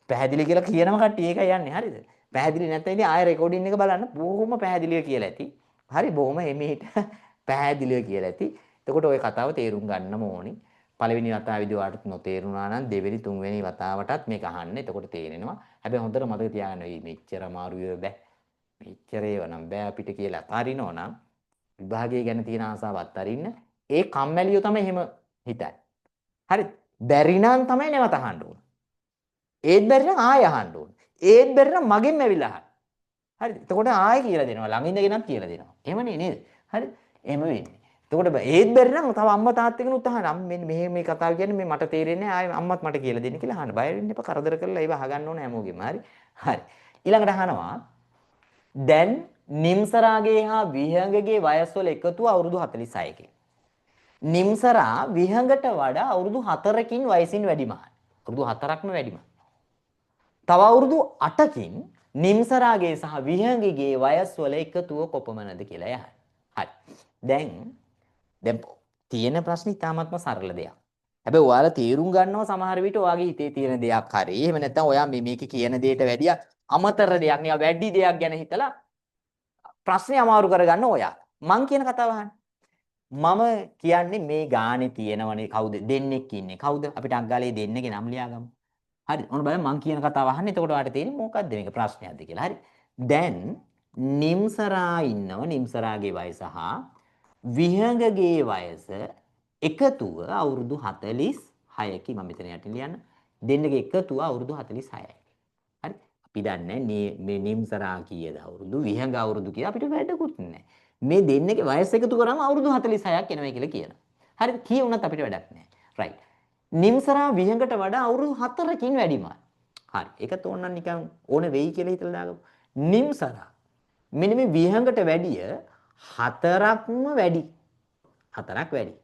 පැහැදිලි කියලා කියනම කට්ටිය ඒකයි යන්නේ. හරිද? පැහැදිලි නැත්නම් ඉතින් ආයෙ රෙකෝඩින් එක බලන්න බොහොම පැහැදිලිව කියලා ඇති. හරි බොහොම එමෙහිට පැහැදිලිව කියලා ඇති. එතකොට ওই කතාව තේරුම් ගන්නම ඕනි. පළවෙනි වතාවේදී ඔයාලට නොතේරුණා නම් දෙවෙනි තුන්වෙනි වතාවටත් මේක අහන්න. එතකොට තේරෙනවා. හැබැයි හොඳට මතක තියාගන්න මේ මෙච්චර අමාරු ඒවා බෑ. මෙච්චර ඒවා නම් බෑ අපිට කියලා අතාරිනවා නම් විභාගය ගැන තියෙන ආසාව අත්හරින්න. ඒ කම්මැලියෝ තමයි එහෙම හිතන්නේ. හරි. බැරි නම් තමයි නැවත අහන්න ඕන. ඒත් බැරි නම් ආයෙ අහන්න ඕන. ඒත් බැරි නම් මගෙන් ඇවිල්ලා අහන්න. හරිද? එතකොට ආයෙ කියලා දෙනවා. ළඟ ඉඳගෙනත් කියලා දෙනවා. එහෙමනේ නේද? හරි. එහෙම වෙන්නේ. එතකොට ඒත් බැරි නම් තව අම්මා තාත්තගෙනුත් අහන්න. මෙන්න මේ කතාව කියන්නේ මේ මට තේරෙන්නේ ආයෙ අම්මත් මට කියලා දෙන්න කියලා අහන්න. බය වෙන්න එපා. කරදර කරලා ඒව අහගන්න ඕන හැමෝගෙම. හරි. හරි. ඊළඟට අහනවා දැන් නිම්සරාගේ හා විහංගගේ වයස් වල එකතුව අවුරුදු 46කි. නිම්සරා විහංගට වඩා අවුරුදු 4කින් වයසින් වැඩිමහල්. අවුරුදු 4ක්ම වැඩිමහල්. තව අවුරුදු 8කින් නිම්සරාගේ සහ විහංගගේ වයස් වල එකතුව කොපමණද කියලා යහයි. හරි. දැන් තියෙන ප්‍රශ්නේ ඉතාමත්ම සරල දෙයක්. හැබැයි ඔයාලා තීරුම් ගන්නවා සමහර විට ඔයාගේ හිතේ තියෙන දෙයක් හරි. එහෙම නැත්නම් ඔයා මේකේ කියන දෙයට වැඩිය අමතර දෙයක් නේ වැඩි දෙයක් ගැන හිතලා ප්‍රශ්නේ අමාරු කරගන්න ඔයා. මං කියන කතාව අහන්න. මම කියන්නේ මේ ගානේ තියෙනවනේ කවුද දෙන්නෙක් ඉන්නේ. කවුද අපිට අග්ගාලේ දෙන්නගේ නම් ලියාගමු. හරි. ඔන්න බලන්න මං කියන කතාව අහන්න. එතකොට ඔයාලට තේරෙන්නේ මොකක්ද මේක ප්‍රශ්නයක්ද කියලා. හරි. දැන් නිම්සරා ඉන්නව නිම්සරාගේ වයස හා විහංගගේ වයස එකතුව අවුරුදු 46කි. මම මෙතන යටින් ලියන්න. දෙන්නගේ එකතුව අවුරුදු 46යි. හරි. අපි දන්නේ මේ නිම්සරා කීයද අවුරුදු විහංග අවුරුදු කියලා අපිට වැඩකුත් නැහැ. මේ දෙන්නගේ වයස එකතු කරාම අවුරුදු 46ක් එනවා කියලා කියනවා. හරිද? කී වුණත් අපිට වැඩක් නැහැ. රයිට්. නිම්සරා විහංගට වඩා අවුරුදු 4කින් වැඩිමයි. හරි. ඒකත් ඕනනම් නිකන් ඕන වෙයි කියලා හිතලා දාගමු. නිම්සරා මෙන්න මේ විහංගට වැඩිය 4ක්ම වැඩි. 4ක් වැඩි.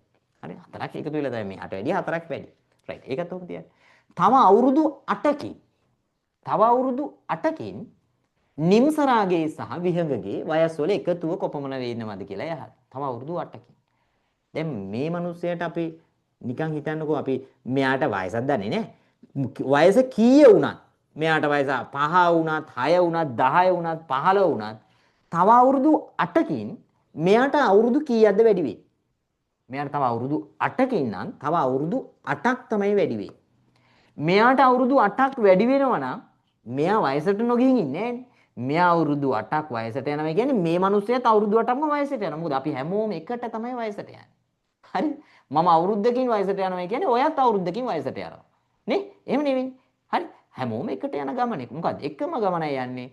හරි. 4ක් එකතු වෙලා තමයි මේ 8 වැඩි 4ක් වැඩි. රයිට්. ඒකත් ඔක තියන්න. තව අවුරුදු 8කින් නිම්සරාගේ සහ විහංගගේ වයස් වල එකතුව කොපමණ වෙන්නවද කියලා යහලා. තව අවුරුදු 8කින්. දැන් මේ මිනිස්සයාට අපි නිකන් හිතන්නකෝ අපි මෙයාට වයසක් දන්නේ නැහැ. වයස කීය වුණත් මෙයාට වයස 5 වුණත් 6 වුණත් 10 වුණත් 15 වුණත් තව අවුරුදු 8කින් මෙයාට අවුරුදු කීයක්ද වැඩි වෙන්නේ? මෙයාට තව අවුරුදු 8කින් නම් තව අවුරුදු 8ක් තමයි වැඩි වෙන්නේ. මෙයාට අවුරුදු 8ක් වැඩි වෙනවා නම් මෙයා වයසට නොගිහින් ඉන්නේ නැහැ. මෙයා අවුරුදු 8ක් වයසට යනවා කියන්නේ මේ මිනිස්සයාත් අවුරුදු 8ක්ම වයසට යනවා. මොකද අපි හැමෝම එකට තමයි වයසට යන්නේ. හරි? මම අවුරුද්දකින් වයසට යනවා කියන්නේ ඔයත් අවුරුද්දකින් වයසට යනවා. නේ? එහෙම නෙවෙයි. හරි? හැමෝම එකට යන ගමනේ. මොකද එකම ගමනයි යන්නේ.